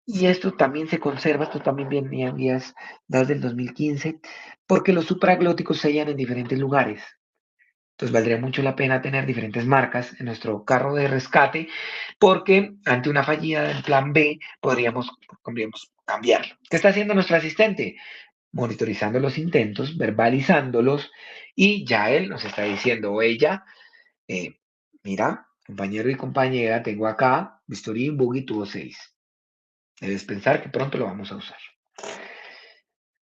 Y esto también se conserva, esto también viene en guías dadas del 2015, porque los supraglóticos se hallan en diferentes lugares. Entonces valdría mucho la pena tener diferentes marcas en nuestro carro de rescate, porque ante una fallida del plan B podríamos cambiarlo. ¿Qué está haciendo nuestro asistente? Monitorizando los intentos, verbalizándolos, y ya él nos está diciendo, o ella, eh, mira, compañero y compañera, tengo acá, bisturí en buggy tuvo 6. Debes pensar que pronto lo vamos a usar.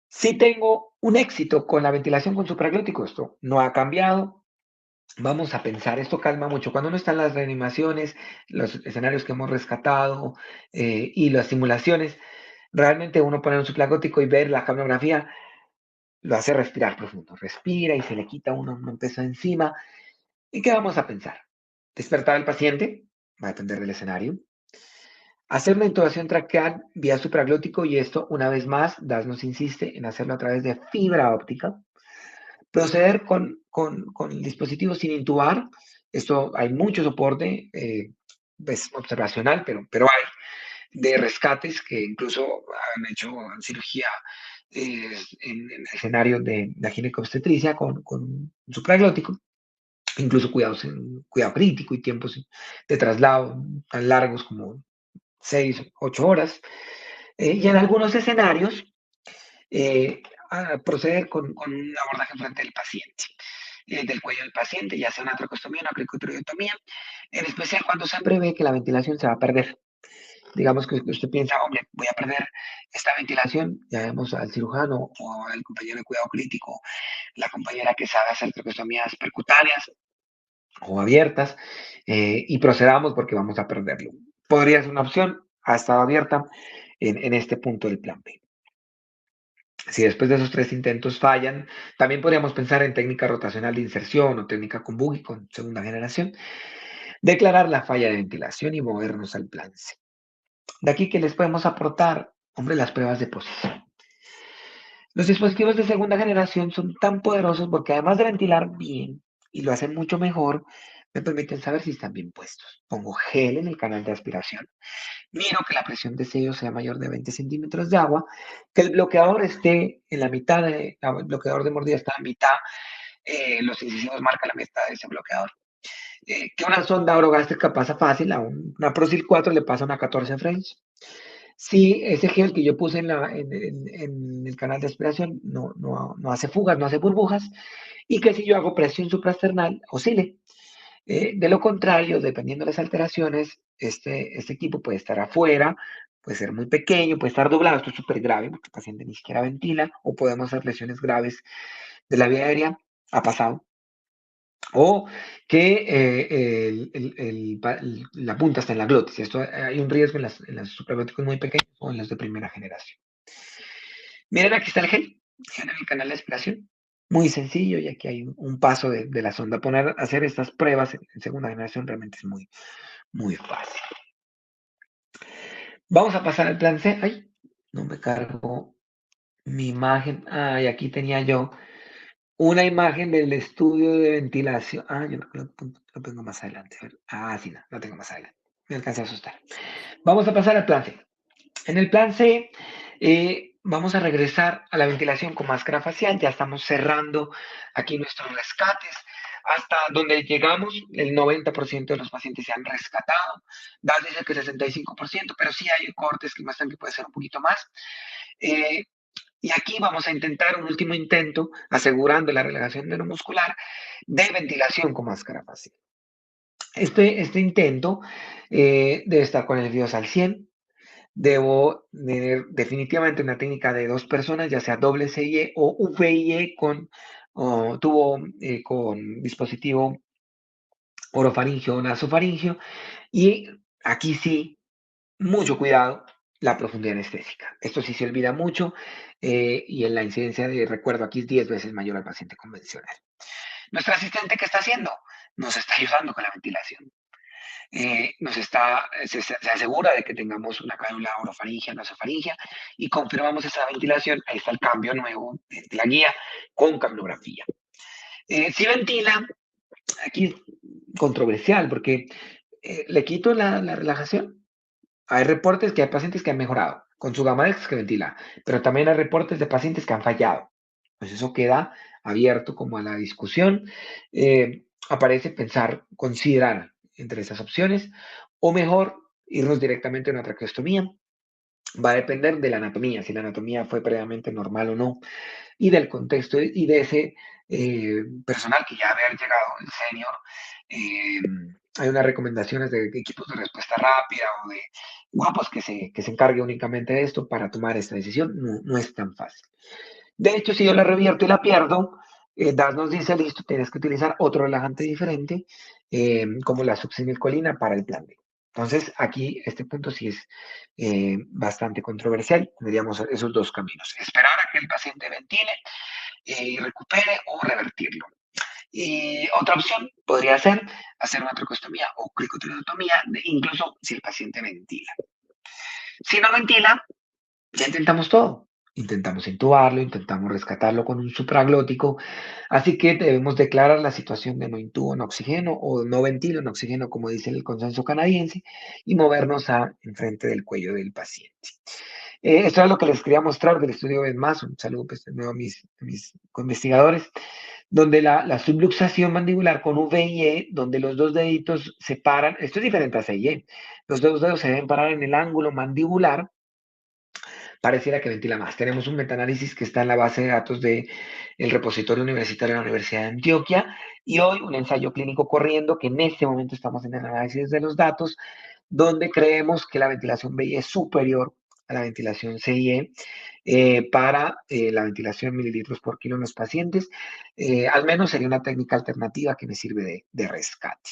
Si tengo un éxito con la ventilación con supraglótico, esto no ha cambiado. Vamos a pensar, esto calma mucho. Cuando uno está en las reanimaciones, los escenarios que hemos rescatado y las simulaciones, realmente uno pone un supraglótico y ver la capnografía lo hace respirar profundo. Respira y se le quita un peso encima. ¿Y qué vamos a pensar? Despertar al paciente, va a depender del escenario. Hacer una intubación traqueal vía supraglótico y esto, una vez más, DAS nos insiste en hacerlo a través de fibra óptica. Proceder con el dispositivo sin intubar. Esto hay mucho soporte, es observacional, pero hay de rescates que incluso han hecho cirugía en escenarios de la ginecobstetricia con un supraglótico, incluso cuidado crítico y tiempos de traslado tan largos como 6, 8 horas. Y en algunos escenarios, a proceder con un abordaje frente al paciente, del cuello del paciente, ya sea una tracostomía o una cricotiroidectomía, en especial cuando se prevé que la ventilación se va a perder. Digamos que usted piensa, hombre, voy a perder esta ventilación, llamemos al cirujano o al compañero de cuidado crítico, la compañera que sabe hacer tracostomías percutáneas o abiertas, y procedamos porque vamos a perderlo. Podría ser una opción, ha estado abierta en este punto del plan B. Si después de esos 3 intentos fallan, también podríamos pensar en técnica rotacional de inserción o técnica con buggy con segunda generación, declarar la falla de ventilación y movernos al plan C. De aquí que les podemos aportar, hombre, las pruebas de posición. Los dispositivos de segunda generación son tan poderosos porque además de ventilar bien y lo hacen mucho mejor, me permiten saber si están bien puestos. Pongo gel en el canal de aspiración, miro que la presión de sello sea mayor de 20 centímetros de agua, que el bloqueador esté en la mitad, el bloqueador de mordida está en mitad, los incisivos marcan la mitad de ese bloqueador. Que una sonda orogástrica pasa fácil, a una Procil 4 le pasa una 14 French. Si ese gel que yo puse en el canal de aspiración no hace fugas, no hace burbujas, y que si yo hago presión suprasternal, oscile. De lo contrario, dependiendo de las alteraciones, este equipo puede estar afuera, puede ser muy pequeño, puede estar doblado, esto es súper grave porque el paciente ni siquiera ventila, o podemos hacer lesiones graves de la vía aérea, ha pasado, o que la punta está en la glotis. Esto hay un riesgo en las supraglóticos muy pequeños o en las de primera generación. Miren, aquí está el gel en el canal de aspiración. Muy sencillo, y aquí hay un paso de la sonda. Hacer estas pruebas en segunda generación realmente es muy fácil. Vamos a pasar al plan C. Ay, no me cargo mi imagen. Ay, aquí tenía yo una imagen del estudio de ventilación. Ah, yo lo tengo más adelante. Ah, sí, no, lo tengo más adelante. Me alcancé a asustar. Vamos a pasar al plan C. En el plan C, vamos a regresar a la ventilación con máscara facial. Ya estamos cerrando aquí nuestros rescates. Hasta donde llegamos, el 90% de los pacientes se han rescatado. DAS dice que 65%, pero sí hay cortes que muestran que puede ser un poquito más. Y aquí vamos a intentar un último intento, asegurando la relajación neuromuscular, de ventilación con máscara facial. Este intento debe estar con el BIOS al 100. Debo tener definitivamente una técnica de 2 personas, ya sea doble CIE o VIE con tubo con dispositivo orofaringio o nasofaringio. Y aquí sí, mucho cuidado, la profundidad anestésica. Esto sí se olvida mucho, y en la incidencia de recuerdo aquí es 10 veces mayor al paciente convencional. Nuestra asistente, ¿qué está haciendo? Nos está ayudando con la ventilación. Se asegura de que tengamos una cánula orofaringia, nasofaringia, y confirmamos esa ventilación. Ahí está el cambio nuevo de la guía con capnografía. Si ventila, aquí es controversial porque le quito la relajación. Hay reportes que hay pacientes que han mejorado con su Gamadex que ventila, pero también hay reportes de pacientes que han fallado. Pues eso queda abierto como a la discusión. Aparece pensar, considerar entre esas opciones, o mejor, irnos directamente a una traqueostomía. Va a depender de la anatomía, si la anatomía fue previamente normal o no, y del contexto y de ese personal que ya haber llegado, el senior. Hay unas recomendaciones de equipos de respuesta rápida o de grupos que se encargue únicamente de esto para tomar esta decisión. No es tan fácil. De hecho, si yo la revierto y la pierdo, DAS nos dice, listo, tienes que utilizar otro relajante diferente, como la succinilcolina para el plan B. Entonces, aquí este punto sí es bastante controversial. Tendríamos esos 2 caminos. Esperar a que el paciente ventile y recupere o revertirlo. Y otra opción podría ser hacer una tracostomía o cricotilotomía, incluso si el paciente ventila. Si no ventila, ya intentamos todo. Intentamos intubarlo, intentamos rescatarlo con un supraglótico, así que debemos declarar la situación de no intubo en oxígeno o no ventilo en oxígeno, como dice el consenso canadiense, y movernos a enfrente del cuello del paciente. Esto es lo que les quería mostrar del estudio de más. Un saludo pues, de nuevo a mis investigadores, donde la subluxación mandibular con V y E, donde los dos deditos se paran, esto es diferente a C y E, los dos dedos se deben parar en el ángulo mandibular, pareciera que ventila más. Tenemos un metaanálisis que está en la base de datos del repositorio universitario de la Universidad de Antioquia y hoy un ensayo clínico corriendo que en este momento estamos en el análisis de los datos, donde creemos que la ventilación BI es superior a la ventilación CIE para la ventilación mililitros por kilo en los pacientes. Al menos sería una técnica alternativa que me sirve de rescate.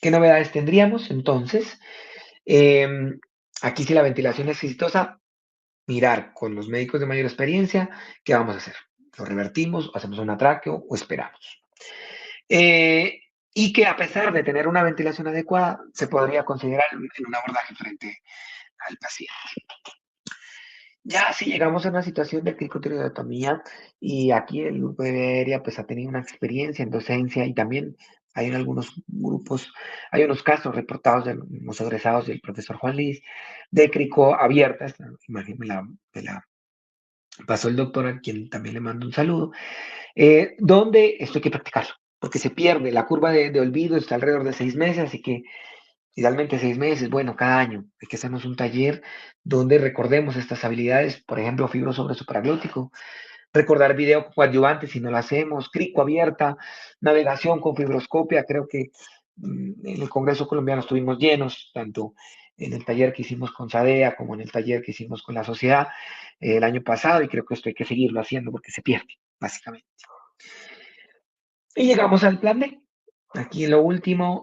¿Qué novedades tendríamos entonces? Eh, aquí si la ventilación es exitosa, mirar con los médicos de mayor experiencia qué vamos a hacer. ¿Lo revertimos, hacemos un atraqueo o esperamos? Eh, y que a pesar de tener una ventilación adecuada, se podría considerar en un abordaje frente al paciente. Ya si llegamos a una situación de cricotiroidotomía y aquí el grupo de aérea pues ha tenido una experiencia en docencia y también hay en algunos grupos, hay unos casos reportados de los egresados del profesor Juan Liz de crico abierta, esta imagen me la pasó el doctor a quien también le mando un saludo, donde esto hay que practicarlo, porque se pierde, la curva de olvido está alrededor de 6 meses, así que idealmente 6 meses, bueno, cada año hay que hacernos un taller donde recordemos estas habilidades, por ejemplo, fibro sobre supraglótico, recordar video coadyuvante si no lo hacemos, crico abierta, navegación con fibroscopia, creo que en el Congreso colombiano estuvimos llenos, tanto en el taller que hicimos con SADEA como en el taller que hicimos con la sociedad el año pasado y creo que esto hay que seguirlo haciendo porque se pierde, básicamente. Y llegamos al plan B. Aquí en lo último,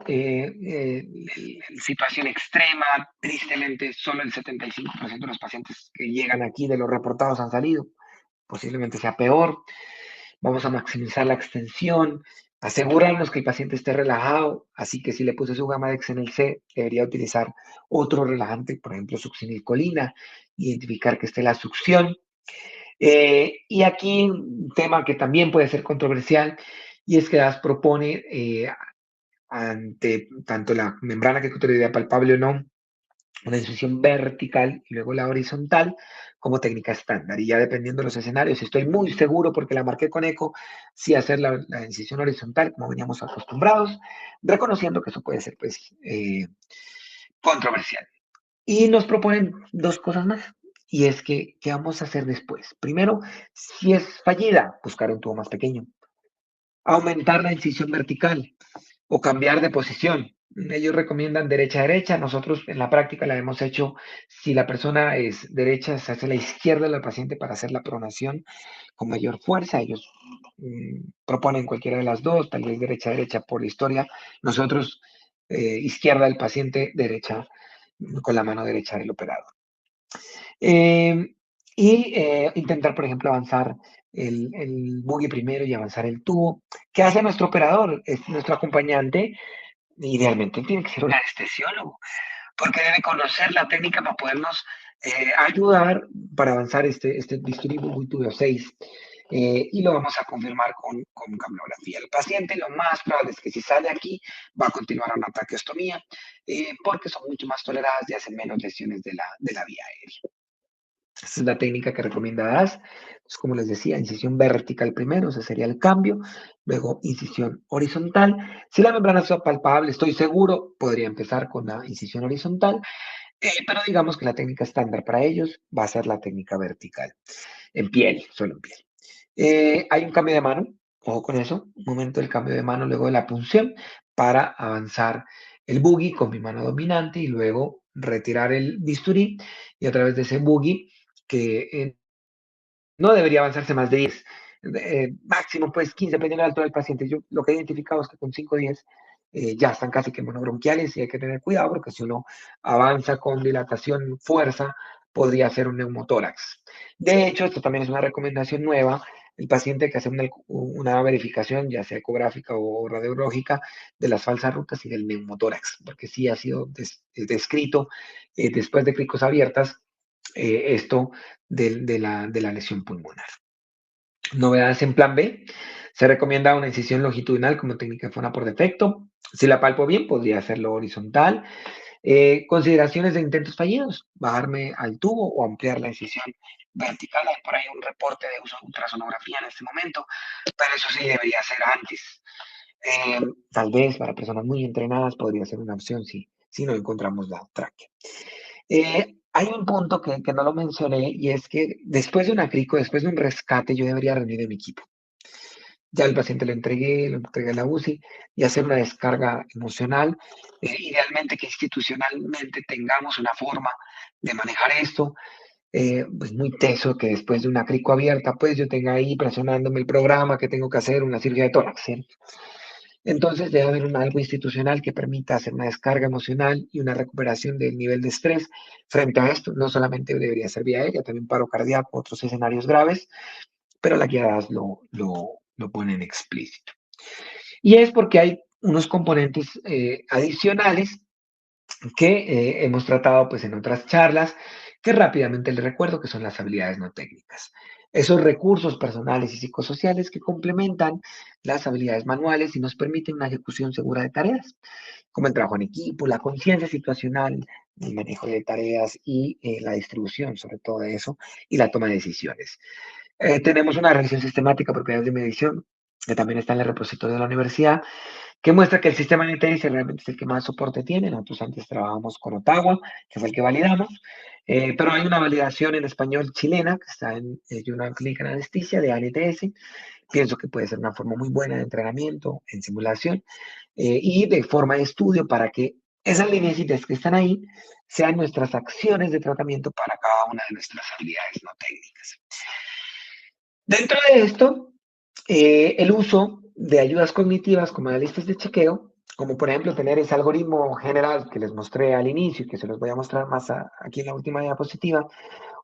situación extrema, tristemente solo el 75% de los pacientes que llegan aquí de los reportados han salido, posiblemente sea peor. Vamos a maximizar la extensión, asegurarnos que el paciente esté relajado, así que si le puse su gamma dex en el C, debería utilizar otro relajante, por ejemplo, succinilcolina, identificar que esté la succión. Y aquí un tema que también puede ser controversial, y es que DAS propone ante tanto la membrana cricotiroidea palpable o no, una incisión vertical y luego la horizontal como técnica estándar. Y ya dependiendo de los escenarios, estoy muy seguro porque la marqué con eco, sí hacer la incisión horizontal como veníamos acostumbrados, reconociendo que eso puede ser pues controversial. Y nos proponen dos cosas más. Y es que, ¿qué vamos a hacer después? Primero, si es fallida, buscar un tubo más pequeño. Aumentar la incisión vertical o cambiar de posición. Ellos recomiendan derecha-derecha, nosotros en la práctica la hemos hecho, si la persona es derecha, se hace a la izquierda del paciente para hacer la pronación con mayor fuerza. Ellos proponen cualquiera de las dos, tal vez derecha-derecha por la historia. Nosotros, izquierda del paciente, derecha con la mano derecha del operador. Eh, intentar, por ejemplo, avanzar el buggy primero y avanzar el tubo. ¿Qué hace nuestro operador? Es nuestro acompañante. Idealmente tiene que ser un anestesiólogo, porque debe conocer la técnica para podernos ayudar para avanzar este bisturí buggy tubio 6. Y lo vamos a confirmar con capnografía. El paciente lo más probable es que si sale aquí va a continuar una traqueostomía porque son mucho más toleradas y hacen menos lesiones de la vía aérea. Esta es la técnica que recomienda DAS. Entonces, como les decía, incisión vertical primero, ese sería el cambio. Luego, incisión horizontal. Si la membrana es palpable, estoy seguro, podría empezar con la incisión horizontal, pero digamos que la técnica estándar para ellos va a ser la técnica vertical, en piel, solo en piel. Hay un cambio de mano, ojo con eso, un momento del cambio de mano luego de la punción para avanzar el buggy con mi mano dominante y luego retirar el bisturí y a través de ese buggy que no debería avanzarse más de 10, máximo pues 15, dependiendo del alto del paciente. Yo lo que he identificado es que con 5 o 10 ya están casi que monobronquiales y hay que tener cuidado porque si uno avanza con dilatación, fuerza, podría ser un neumotórax. De hecho, esto también es una recomendación nueva el paciente hay que hacer una verificación, ya sea ecográfica o radiológica, de las falsas rutas y del neumotórax, porque sí ha sido descrito después de cricos abiertas esto de la lesión pulmonar. Novedades en plan B. Se recomienda una incisión longitudinal como técnica de FONA por defecto. Si la palpo bien, podría hacerlo horizontal. Consideraciones de intentos fallidos, bajarme al tubo o ampliar la incisión vertical. Hay por ahí un reporte de uso de ultrasonografía en este momento, pero eso sí debería ser antes. Tal vez para personas muy entrenadas podría ser una opción si no encontramos la tráquea. Hay un punto que no lo mencioné y es que después de una crico, después de un rescate, yo debería reunir a mi equipo. Ya el paciente lo entregué a la UCI y hacer una descarga emocional. Idealmente que institucionalmente tengamos una forma de manejar esto. Pues muy teso que después de una crico abierta, pues yo tenga ahí presionándome el programa que tengo que hacer una cirugía de tórax, ¿sí? Entonces debe haber algo institucional que permita hacer una descarga emocional y una recuperación del nivel de estrés frente a esto. No solamente debería ser vía aérea, también paro cardíaco, otros escenarios graves, pero la guía DAS lo pone en explícito. Y es porque hay unos componentes adicionales que hemos tratado pues en otras charlas, que rápidamente les recuerdo que son las habilidades no técnicas. Esos recursos personales y psicosociales que complementan las habilidades manuales y nos permiten una ejecución segura de tareas, como el trabajo en equipo, la conciencia situacional, el manejo de tareas y la distribución, sobre todo de eso, y la toma de decisiones. Tenemos una revisión sistemática de propiedades de medición, que también está en el repositorio de la universidad, que muestra que el sistema NTS realmente es el que más soporte tiene. Nosotros antes trabajábamos con Ottawa, que fue el que validamos, pero hay una validación en español chilena, que está en Journal Clinical Anesthesia de ANTS. Pienso que puede ser una forma muy buena de entrenamiento en simulación y de forma de estudio para que esas lineecitas que están ahí sean nuestras acciones de tratamiento para cada una de nuestras habilidades no técnicas. Dentro de esto, el uso de ayudas cognitivas como analistas de chequeo, como por ejemplo tener ese algoritmo general que les mostré al inicio y que se los voy a mostrar más aquí en la última diapositiva,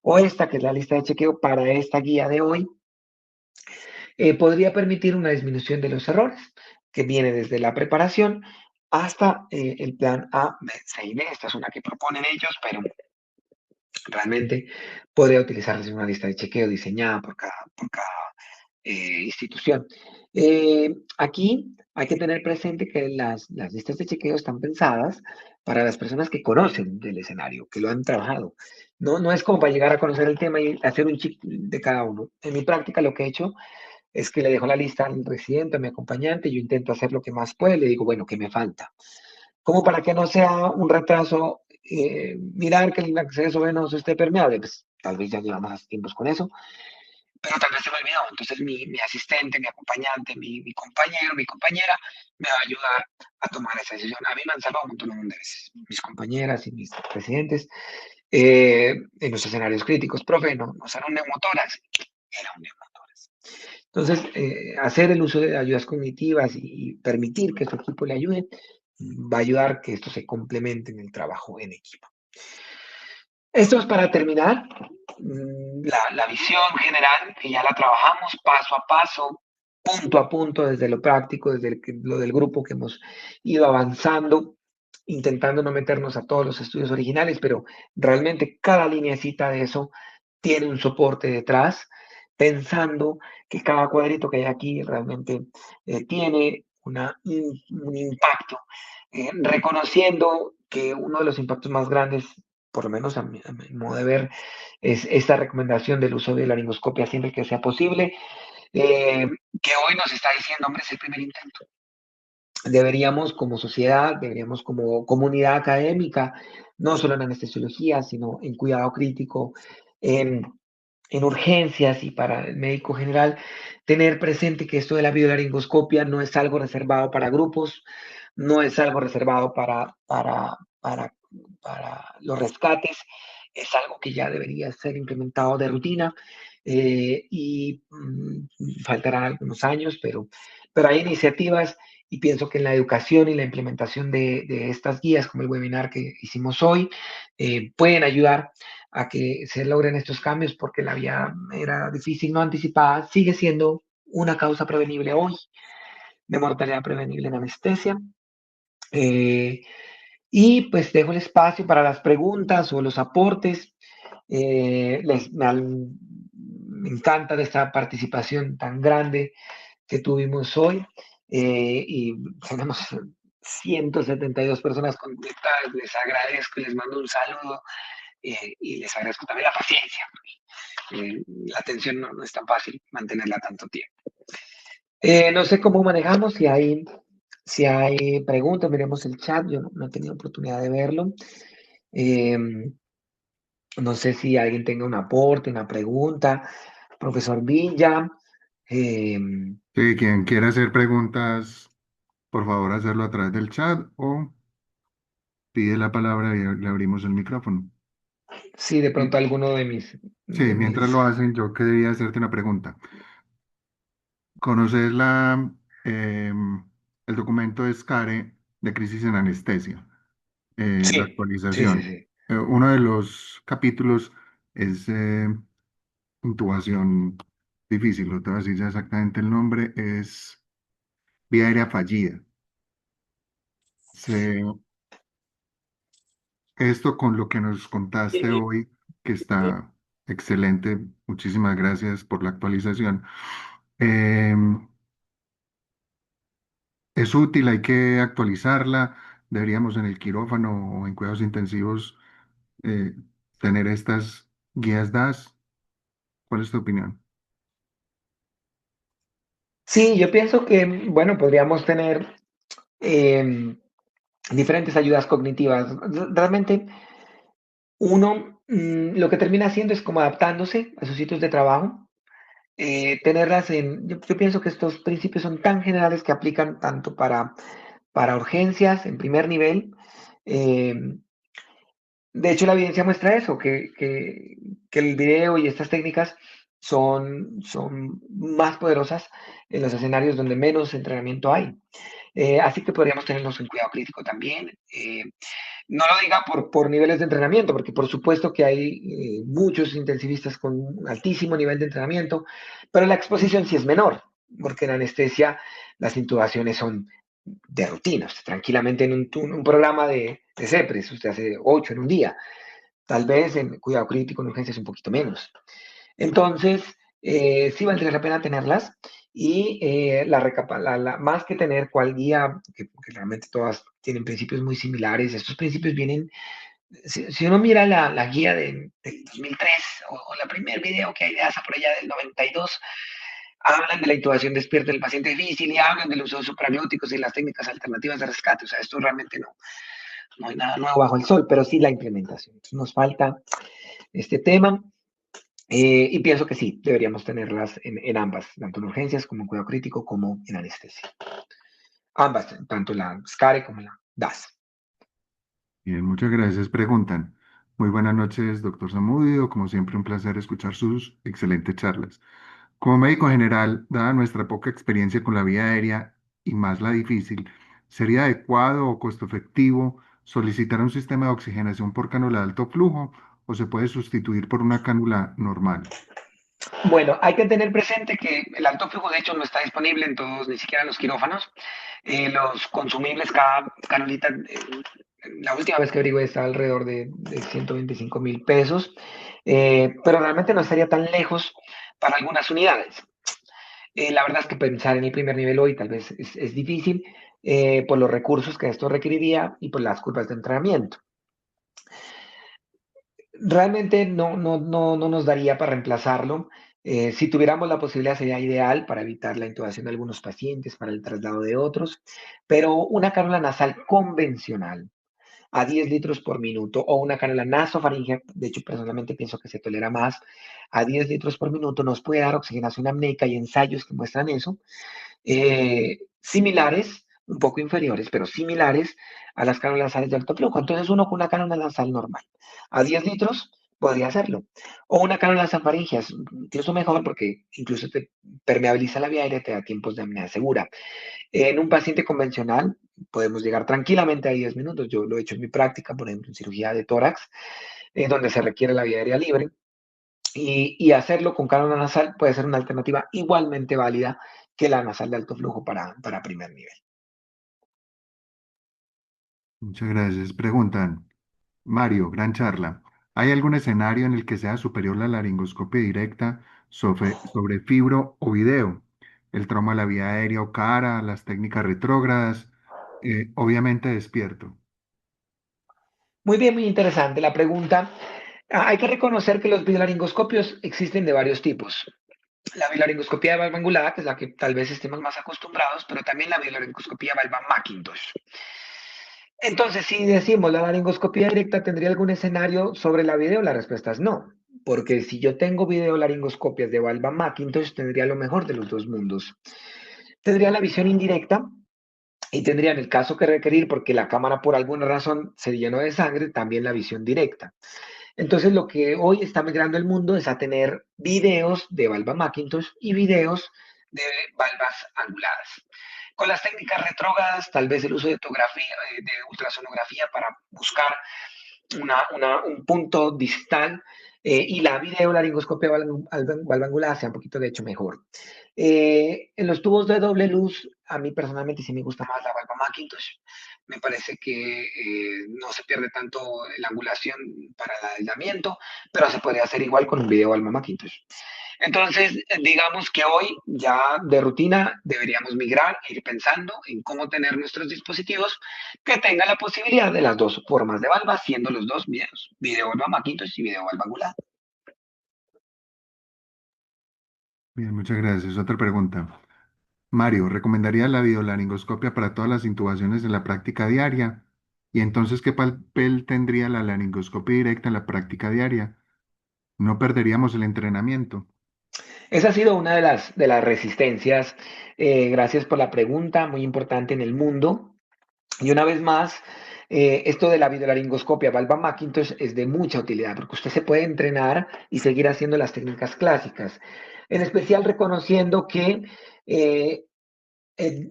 o esta que es la lista de chequeo para esta guía de hoy, podría permitir una disminución de los errores, que viene desde la preparación hasta el plan A, B, C y D. Esta es una que proponen ellos, pero realmente podría utilizarse una lista de chequeo diseñada por cada institución. Aquí hay que tener presente que las listas de chequeo están pensadas para las personas que conocen del escenario, que lo han trabajado. No es como para llegar a conocer el tema y hacer un chip de cada uno. En mi práctica lo que he hecho es que le dejo la lista al residente, a mi acompañante, yo intento hacer lo que más puede, le digo, bueno, ¿qué me falta? Como para que no sea un retraso, mirar que el acceso venoso esté permeable, pues tal vez ya llevamos más tiempos con eso, pero tal vez se me olvidó. Entonces mi asistente, mi acompañante, mi compañero, mi compañera me va a ayudar a tomar esa decisión. A mí me han salvado un montón de veces, mis compañeras y mis residentes, en los escenarios críticos. Profe, no será un neumotórax, era un neumotórax. Entonces, hacer el uso de ayudas cognitivas y permitir que su equipo le ayude, va a ayudar que esto se complemente en el trabajo en equipo. Esto es para terminar la visión general, que ya la trabajamos paso a paso, punto a punto, desde lo práctico, desde lo del grupo que hemos ido avanzando, intentando no meternos a todos los estudios originales, pero realmente cada lineecita de eso tiene un soporte detrás, pensando que cada cuadrito que hay aquí realmente tiene un impacto, reconociendo que uno de los impactos más grandes, por lo menos a mi modo de ver, es esta recomendación del uso de la laringoscopia siempre que sea posible, que hoy nos está diciendo, hombre, es el primer intento. Deberíamos como sociedad, deberíamos como comunidad académica, no solo en anestesiología, sino en cuidado crítico, en, en urgencias y para el médico general, tener presente que esto de la biolaringoscopia no es algo reservado para grupos, no es algo reservado para los rescates, es algo que ya debería ser implementado de rutina y faltarán algunos años, pero hay iniciativas y pienso que en la educación y la implementación de estas guías, como el webinar que hicimos hoy, pueden ayudar a que se logren estos cambios porque la vía era difícil, no anticipada, sigue siendo una causa prevenible hoy de mortalidad prevenible en anestesia. Eh, y pues dejo el espacio para las preguntas o los aportes. Me encanta de esta participación tan grande que tuvimos hoy y tenemos 172 personas conectadas. Les agradezco y les mando un saludo y les agradezco también la paciencia. La atención no es tan fácil mantenerla tanto tiempo. No sé cómo manejamos, si hay preguntas, miremos el chat, yo no he tenido oportunidad de verlo. Eh, no sé si alguien tenga un aporte, una pregunta. Profesor Villa. Eh, Sí, quien quiera hacer preguntas, por favor, hacerlo a través del chat o pide la palabra y le abrimos el micrófono. sí, de pronto Sí, alguno sí, de mientras mis. lo hacen, yo quería hacerte una pregunta. ¿Conoces el documento de SCARE de crisis en anestesia? La Sí, sí, sí, actualización. sí. Uno de los capítulos es intubación difícil, no te voy a decir ya exactamente el nombre, es vía aérea fallida. Se- Esto con lo que nos contaste hoy, que está excelente, muchísimas gracias por la actualización. Em, es útil, hay que actualizarla. Deberíamos en el quirófano o en cuidados intensivos eh, tener estas guías DAS. ¿Cuál es tu opinión? Sí, yo pienso que, bueno, podríamos tener eh, diferentes ayudas cognitivas. Realmente uno lo que termina haciendo es como adaptándose a sus sitios de trabajo. Yo pienso que estos principios son tan generales que aplican tanto para urgencias en primer nivel. eh, De hecho, la evidencia muestra eso, que el video y estas técnicas son más poderosas en los escenarios donde menos entrenamiento hay. Así que podríamos tenerlos en cuidado crítico también. No lo diga por niveles de entrenamiento, porque por supuesto que hay muchos intensivistas con un altísimo nivel de entrenamiento, pero la exposición sí es menor, porque en anestesia las intubaciones son de rutina. Usted tranquilamente en un programa de CEPRES, usted hace 8 en un día. Tal vez en cuidado crítico, en urgencias un poquito menos. Entonces, sí valdría la pena tenerlas y más que tener cual guía, que realmente todas tienen principios muy similares, estos principios vienen, si uno mira la guía del 2003 o la primer video que hay de ASA por allá del 92, hablan de la intubación despierta del paciente difícil y hablan del uso de supraglúticos y las técnicas alternativas de rescate. O sea, esto realmente no hay nada nuevo bajo el sol, pero sí la implementación. Entonces nos falta este tema. Y pienso que sí, deberíamos tenerlas en ambas, tanto en urgencias como en cuidado crítico, como en anestesia. Ambas, tanto la SCARE como la DAS. Bien, muchas gracias. Preguntan. Muy buenas noches, doctor Zamudio. Como siempre, un placer escuchar sus excelentes charlas. Como médico general, dada nuestra poca experiencia con la vía aérea y más la difícil, ¿sería adecuado o costo efectivo solicitar un sistema de oxigenación por cánula de alto flujo o se puede sustituir por una cánula normal? Bueno, hay que tener presente que el alto flujo, de hecho, no está disponible en todos, ni siquiera en los quirófanos. Los consumibles, cada canulita, la última vez que averigué está alrededor de 125.000 pesos, pero realmente no estaría tan lejos para algunas unidades. La verdad es que pensar en el primer nivel hoy tal vez es difícil por los recursos que esto requeriría y por las curvas de entrenamiento. Realmente no nos daría para reemplazarlo. Si tuviéramos la posibilidad sería ideal para evitar la intubación de algunos pacientes, para el traslado de otros, pero una cánula nasal convencional a 10 litros por minuto o una cánula nasofaringea, de hecho personalmente pienso que se tolera más, a 10 litros por minuto nos puede dar oxigenación apneica y ensayos que muestran eso, similares, un poco inferiores, pero similares a las cánulas nasales de alto flujo. Entonces uno con una cánula nasal normal a 10 litros podría hacerlo. O una cánula nasofaringea, incluso mejor porque incluso te permeabiliza la vía aérea y te da tiempos de apnea segura. En un paciente convencional podemos llegar tranquilamente a 10 minutos. Yo lo he hecho en mi práctica, por ejemplo, en cirugía de tórax. donde se requiere la vía aérea libre. Y hacerlo con cánula nasal puede ser una alternativa igualmente válida que la nasal de alto flujo para primer nivel. Muchas gracias. Preguntan, Mario, gran charla. ¿Hay algún escenario en el que sea superior la laringoscopia directa sobre fibro o video? El trauma a la vía aérea o cara, las técnicas retrógradas, obviamente despierto. Muy bien, muy interesante la pregunta. Hay que reconocer que los bilaringoscopios existen de varios tipos. La bilaringoscopía de valva angulada, que es la que tal vez estemos más acostumbrados, pero también la bilaringoscopía valva Macintosh. Entonces, si decimos la laringoscopía directa, ¿tendría algún escenario sobre la video? La respuesta es no, porque si yo tengo video laringoscopias de valva Macintosh, tendría lo mejor de los dos mundos. Tendría la visión indirecta y tendría, en el caso que requerir, porque la cámara por alguna razón se llenó de sangre, también la visión directa. Entonces, lo que hoy está migrando el mundo es a tener videos de valva Macintosh y videos de valvas anguladas. Con las técnicas retrógradas, tal vez el uso de, de ultrasonografía para buscar un punto distal y la videolaringoscopia valvangulada sea un poquito, de hecho, mejor. En los tubos de doble luz, a mí personalmente sí me gusta más la valva Macintosh. Me parece que no se pierde tanto la angulación para el aislamiento, pero se podría hacer igual con un video valva Macintosh. Entonces, digamos que hoy ya de rutina deberíamos migrar, ir pensando en cómo tener nuestros dispositivos que tengan la posibilidad de las dos formas de valva, siendo los dos videos, video valva Macintosh y video valva angular. Bien, muchas gracias. Otra pregunta. Mario, ¿recomendaría la videolaringoscopia para todas las intubaciones en la práctica diaria? Y entonces, ¿qué papel tendría la laringoscopia directa en la práctica diaria? ¿No perderíamos el entrenamiento? Esa ha sido una de las resistencias. Gracias por la pregunta, muy importante en el mundo. Y una vez más, esto de la videolaringoscopia valva Macintosh es de mucha utilidad porque usted se puede entrenar y seguir haciendo las técnicas clásicas, en especial reconociendo que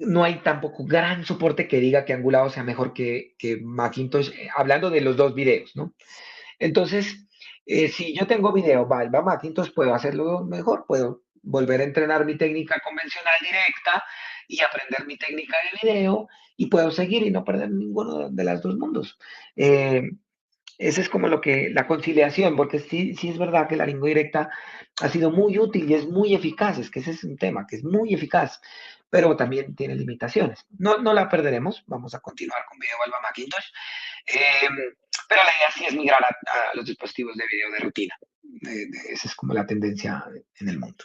no hay tampoco gran soporte que diga que Angulado sea mejor que Macintosh, hablando de los dos videos, ¿no? Entonces, si yo tengo video Valva Macintosh, puedo hacerlo mejor, puedo volver a entrenar mi técnica convencional directa y aprender mi técnica de video y puedo seguir y no perder ninguno de los dos mundos. Eh, ese es como lo que, la conciliación, porque sí, sí es verdad que la lengua directa ha sido muy útil y es muy eficaz, es que ese es un tema, que es muy eficaz, pero también tiene limitaciones. No, no la perderemos, vamos a continuar con Video Alba Macintosh, eh, pero la idea sí es migrar a los dispositivos de video de rutina. Esa es como la tendencia en el mundo.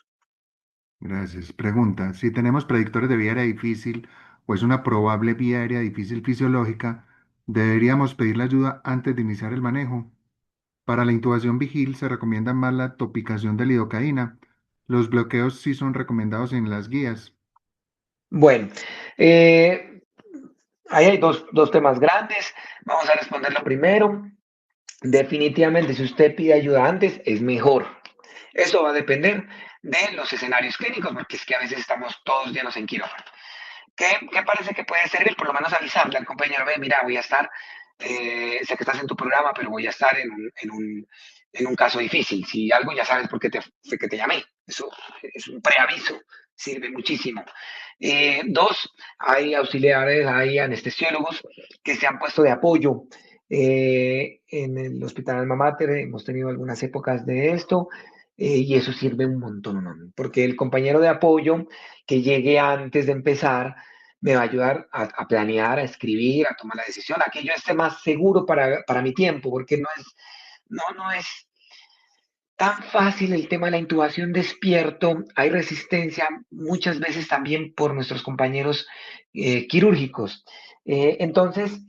Gracias. Pregunta, si tenemos predictores de vía aérea difícil o es una probable vía aérea difícil fisiológica, ¿deberíamos pedir la ayuda antes de iniciar el manejo? Para la intubación vigil se recomienda más la topicación de lidocaína. Los bloqueos sí son recomendados en las guías. Bueno, ahí hay dos temas grandes. Vamos a responderlo primero. Definitivamente, si usted pide ayuda antes, es mejor. Eso va a depender de los escenarios clínicos, porque es que a veces estamos todos llenos en quirófano. ¿Qué parece que puede servir? Por lo menos avisarle al compañero, ve, mira, voy a estar, sé que estás en tu programa, pero voy a estar en un caso difícil. Si algo ya sabes por qué fue que te llamé. Eso es un preaviso, sirve muchísimo. Dos, hay auxiliares, hay anestesiólogos que se han puesto de apoyo. En el Hospital Alma Mater hemos tenido algunas épocas de esto y eso sirve un montón, ¿no? Porque el compañero de apoyo que llegue antes de empezar me va a ayudar a planear, a escribir, a tomar la decisión, a que yo esté más seguro para mi tiempo, porque no es tan fácil el tema de la intubación despierto, hay resistencia muchas veces también por nuestros compañeros quirúrgicos. Entonces,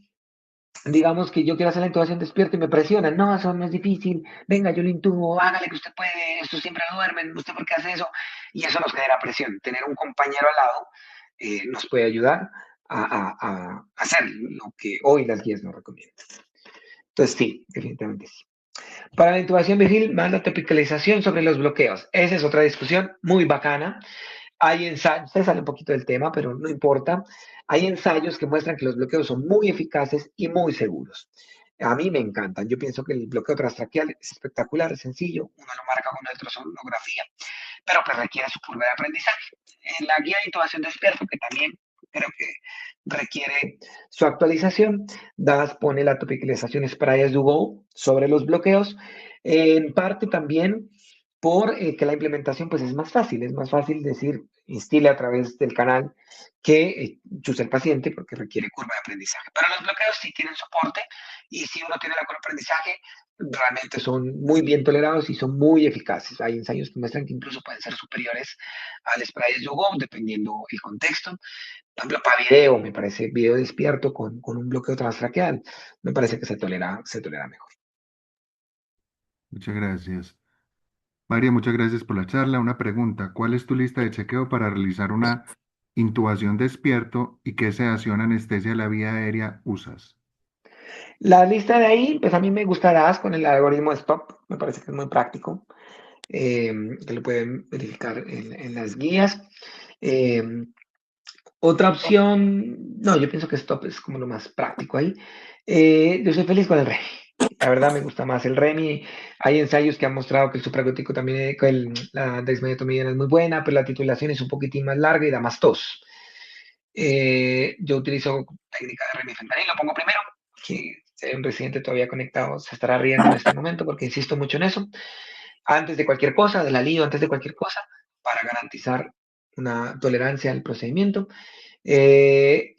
digamos que yo quiero hacer la intubación despierto y me presionan, no, eso no es difícil, venga, yo lo intubo, hágale que usted puede, esto siempre duermen, ¿usted por qué hace eso? Y eso nos genera presión. Tener un compañero al lado nos puede ayudar a hacer lo que hoy las guías nos recomiendan. Entonces, sí, definitivamente sí. Para la intubación vigil, más la topicalización sobre los bloqueos. Esa es otra discusión muy bacana. Hay ensayos, se sale un poquito del tema, pero no importa. Hay ensayos que muestran que los bloqueos son muy eficaces y muy seguros. A mí me encantan. Yo pienso que el bloqueo transtraqueal es espectacular, es sencillo. Uno lo marca con una ultrasonografía, pero pues requiere su curva de aprendizaje. En la guía de intubación despierto, que también creo que requiere su actualización, DAS pone la topicalización spray as you go sobre los bloqueos, en parte también por que la implementación pues es más fácil decir instile a través del canal que chuse el paciente porque requiere curva de aprendizaje. Pero los bloqueos sí tienen soporte y si uno tiene la curva de aprendizaje, realmente son muy bien tolerados y son muy eficaces. Hay ensayos que muestran que incluso pueden ser superiores al spray de Yugo, dependiendo el contexto. Por ejemplo, para video, me parece video despierto con un bloqueo transtraqueal, me parece que se tolera mejor. Muchas gracias. María, muchas gracias por la charla. Una pregunta, ¿cuál es tu lista de chequeo para realizar una intubación despierto y qué sedación anestesia de la vía aérea usas? La lista de ahí, pues a mí me gustará con el algoritmo STOP, me parece que es muy práctico, que lo pueden verificar en las guías. Eh, Otra opción, no, yo pienso que Stop es como lo más práctico ahí. Yo soy feliz con el REMI. La verdad me gusta más el REMI. Hay ensayos que han mostrado que el supraglótico también, la desmedotomía es muy buena, pero la titulación es un poquitín más larga y da más tos. Yo utilizo técnica de REMI fentanil, lo pongo primero, que si hay un residente todavía conectado se estará riendo en este momento porque insisto mucho en eso. Antes de cualquier cosa, del alivio, antes de cualquier cosa, para garantizar una tolerancia al procedimiento. Después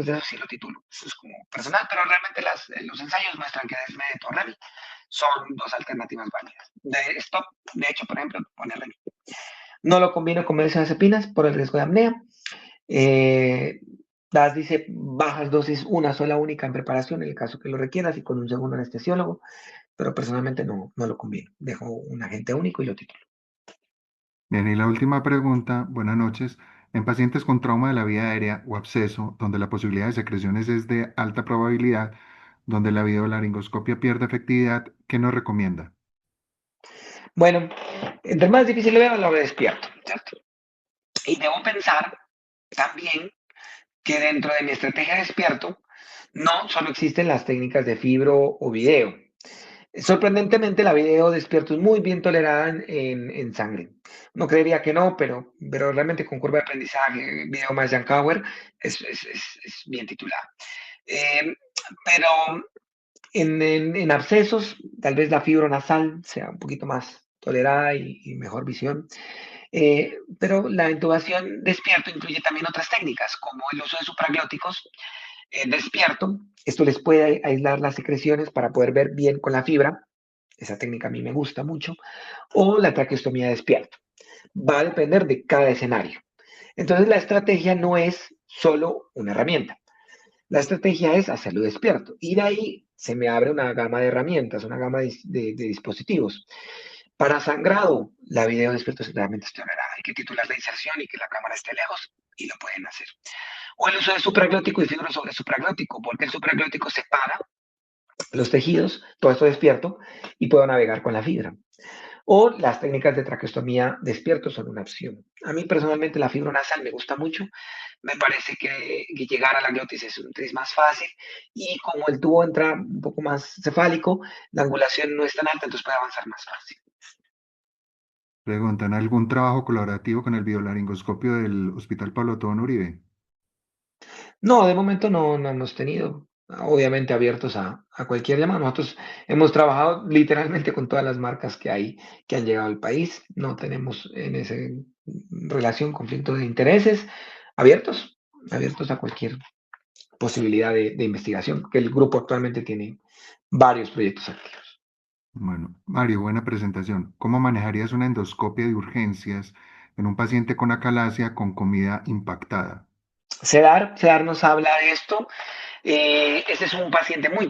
de eso sí lo titulo. Eso es como personal, pero realmente los ensayos muestran que Desmed o Remy son dos alternativas válidas. De stop, de hecho, por ejemplo, pone Remy. No lo combino con benzodiazepinas por el riesgo de apnea. Eh, Das dice bajas dosis, una sola única en preparación, en el caso que lo requieras, y con un segundo anestesiólogo, pero personalmente no lo combino. Dejo un agente único y lo titulo. Bien, y la última pregunta, buenas noches. En pacientes con trauma de la vía aérea o absceso, donde la posibilidad de secreciones es de alta probabilidad, donde la videolaringoscopia pierde efectividad, ¿qué nos recomienda? Bueno, entre más difícil lo veo, lo despierto, ¿cierto? Y debo pensar también que dentro de mi estrategia despierto no solo existen las técnicas de fibro o video. Sorprendentemente, la video despierto es muy bien tolerada en sangre. No creería que no, pero realmente con curva de aprendizaje, video más Jan Cower, es bien titulada. Eh, pero en abscesos, tal vez la fibro nasal sea un poquito más tolerada y mejor visión. Pero la intubación despierto incluye también otras técnicas, como el uso de supraglóticos despierto. Esto les puede aislar las secreciones para poder ver bien con la fibra. Esa técnica a mí me gusta mucho. O la traqueostomía despierto. Va a depender de cada escenario. Entonces la estrategia no es solo una herramienta. La estrategia es hacerlo despierto. Y de ahí se me abre una gama de herramientas, una gama de dispositivos. Para sangrado, la video despierto es realmente tolerada. Hay que titular la inserción y que la cámara esté lejos y lo pueden hacer. O el uso de supraglótico y fibro sobre supraglótico, porque el supraglótico separa los tejidos, todo esto despierto, y puedo navegar con la fibra. O las técnicas de traqueostomía despierto son una opción. A mí personalmente la fibra nasal me gusta mucho, me parece que llegar a la glotis es más fácil y como el tubo entra un poco más cefálico, la angulación no es tan alta, entonces puede avanzar más fácil. Preguntan, ¿algún trabajo colaborativo con el videolaringoscopio del Hospital Pablo Tobón Uribe? No, de momento no hemos tenido, obviamente abiertos a cualquier llamada. Nosotros hemos trabajado literalmente con todas las marcas que hay, que han llegado al país. No tenemos en esa relación conflicto de intereses. Abiertos, abiertos a cualquier posibilidad de investigación, que el grupo actualmente tiene varios proyectos activos. Bueno, Mario, buena presentación. ¿Cómo manejarías una endoscopia de urgencias en un paciente con acalasia con comida impactada? Cedar nos habla de esto. Este es un paciente muy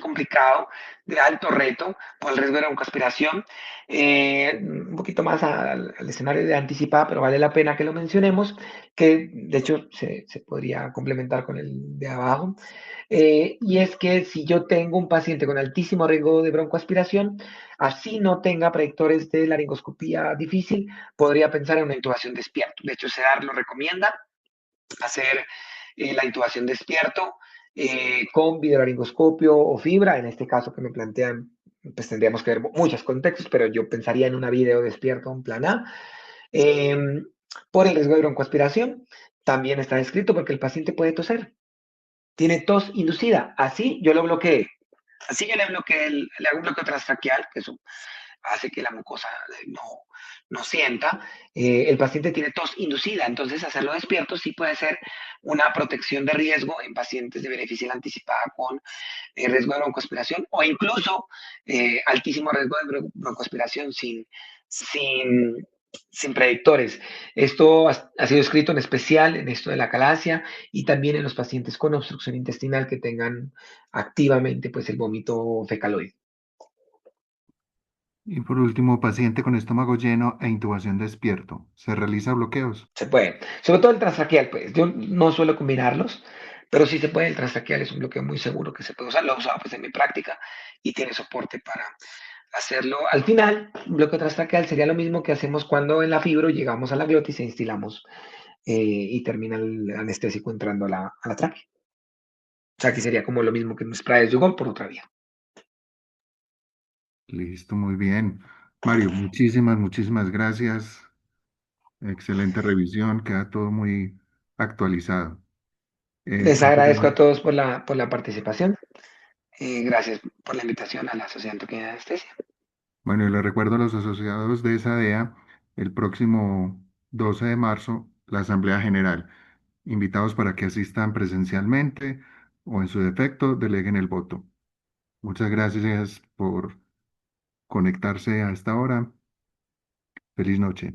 complicado, de alto reto por el riesgo de broncoaspiración. Un poquito más al escenario de anticipada, pero vale la pena que lo mencionemos, que de hecho se podría complementar con el de abajo. Y es que si yo tengo un paciente con altísimo riesgo de broncoaspiración, así no tenga predictores de laringoscopía difícil, podría pensar en una intubación despierto. De hecho, CEDAR lo recomienda hacer la intubación despierto con videolaringoscopio o fibra. En este caso que me plantean, pues tendríamos que ver muchos contextos, pero yo pensaría en una video despierto en plan A. Eh, por el riesgo de broncoaspiración, también está descrito porque el paciente puede toser. Tiene tos inducida. Así yo lo bloqueé. Así yo le bloqueé, le hago un bloqueo transtraqueal, que eso hace que la mucosa no sienta. El paciente tiene tos inducida, entonces hacerlo despierto sí puede ser una protección de riesgo en pacientes de beneficencia anticipada con riesgo de broncoaspiración o incluso altísimo riesgo de broncoaspiración sin, sin predictores. Esto ha sido escrito en especial en esto de la calasia y también en los pacientes con obstrucción intestinal que tengan activamente pues el vómito fecaloide. Y por último, paciente con estómago lleno e intubación despierto. ¿Se realiza bloqueos? Se puede. Sobre todo el transtraqueal, pues. Yo no suelo combinarlos, pero sí se puede. El transtraqueal es un bloqueo muy seguro que se puede usar. Lo he usado pues en mi práctica y tiene soporte para hacerlo. Al final, un bloqueo transtraqueal sería lo mismo que hacemos cuando en la fibro llegamos a la glotis e instilamos y termina el anestésico entrando a la tráquea. O sea, aquí sería como lo mismo que un spray de Jugol por otra vía. Listo, muy bien. Mario, muchísimas, muchísimas gracias. Excelente revisión, queda todo muy actualizado. Les Antes agradezco de- a todos por la participación. Gracias por la invitación a la Sociedad Antioqueña de Anestesia. bueno, y le recuerdo a los asociados de esa DEA, el próximo 12 de marzo, la Asamblea General. Invitados para que asistan presencialmente o en su defecto, deleguen el voto. Muchas gracias por conectarse a esta hora. Feliz noche.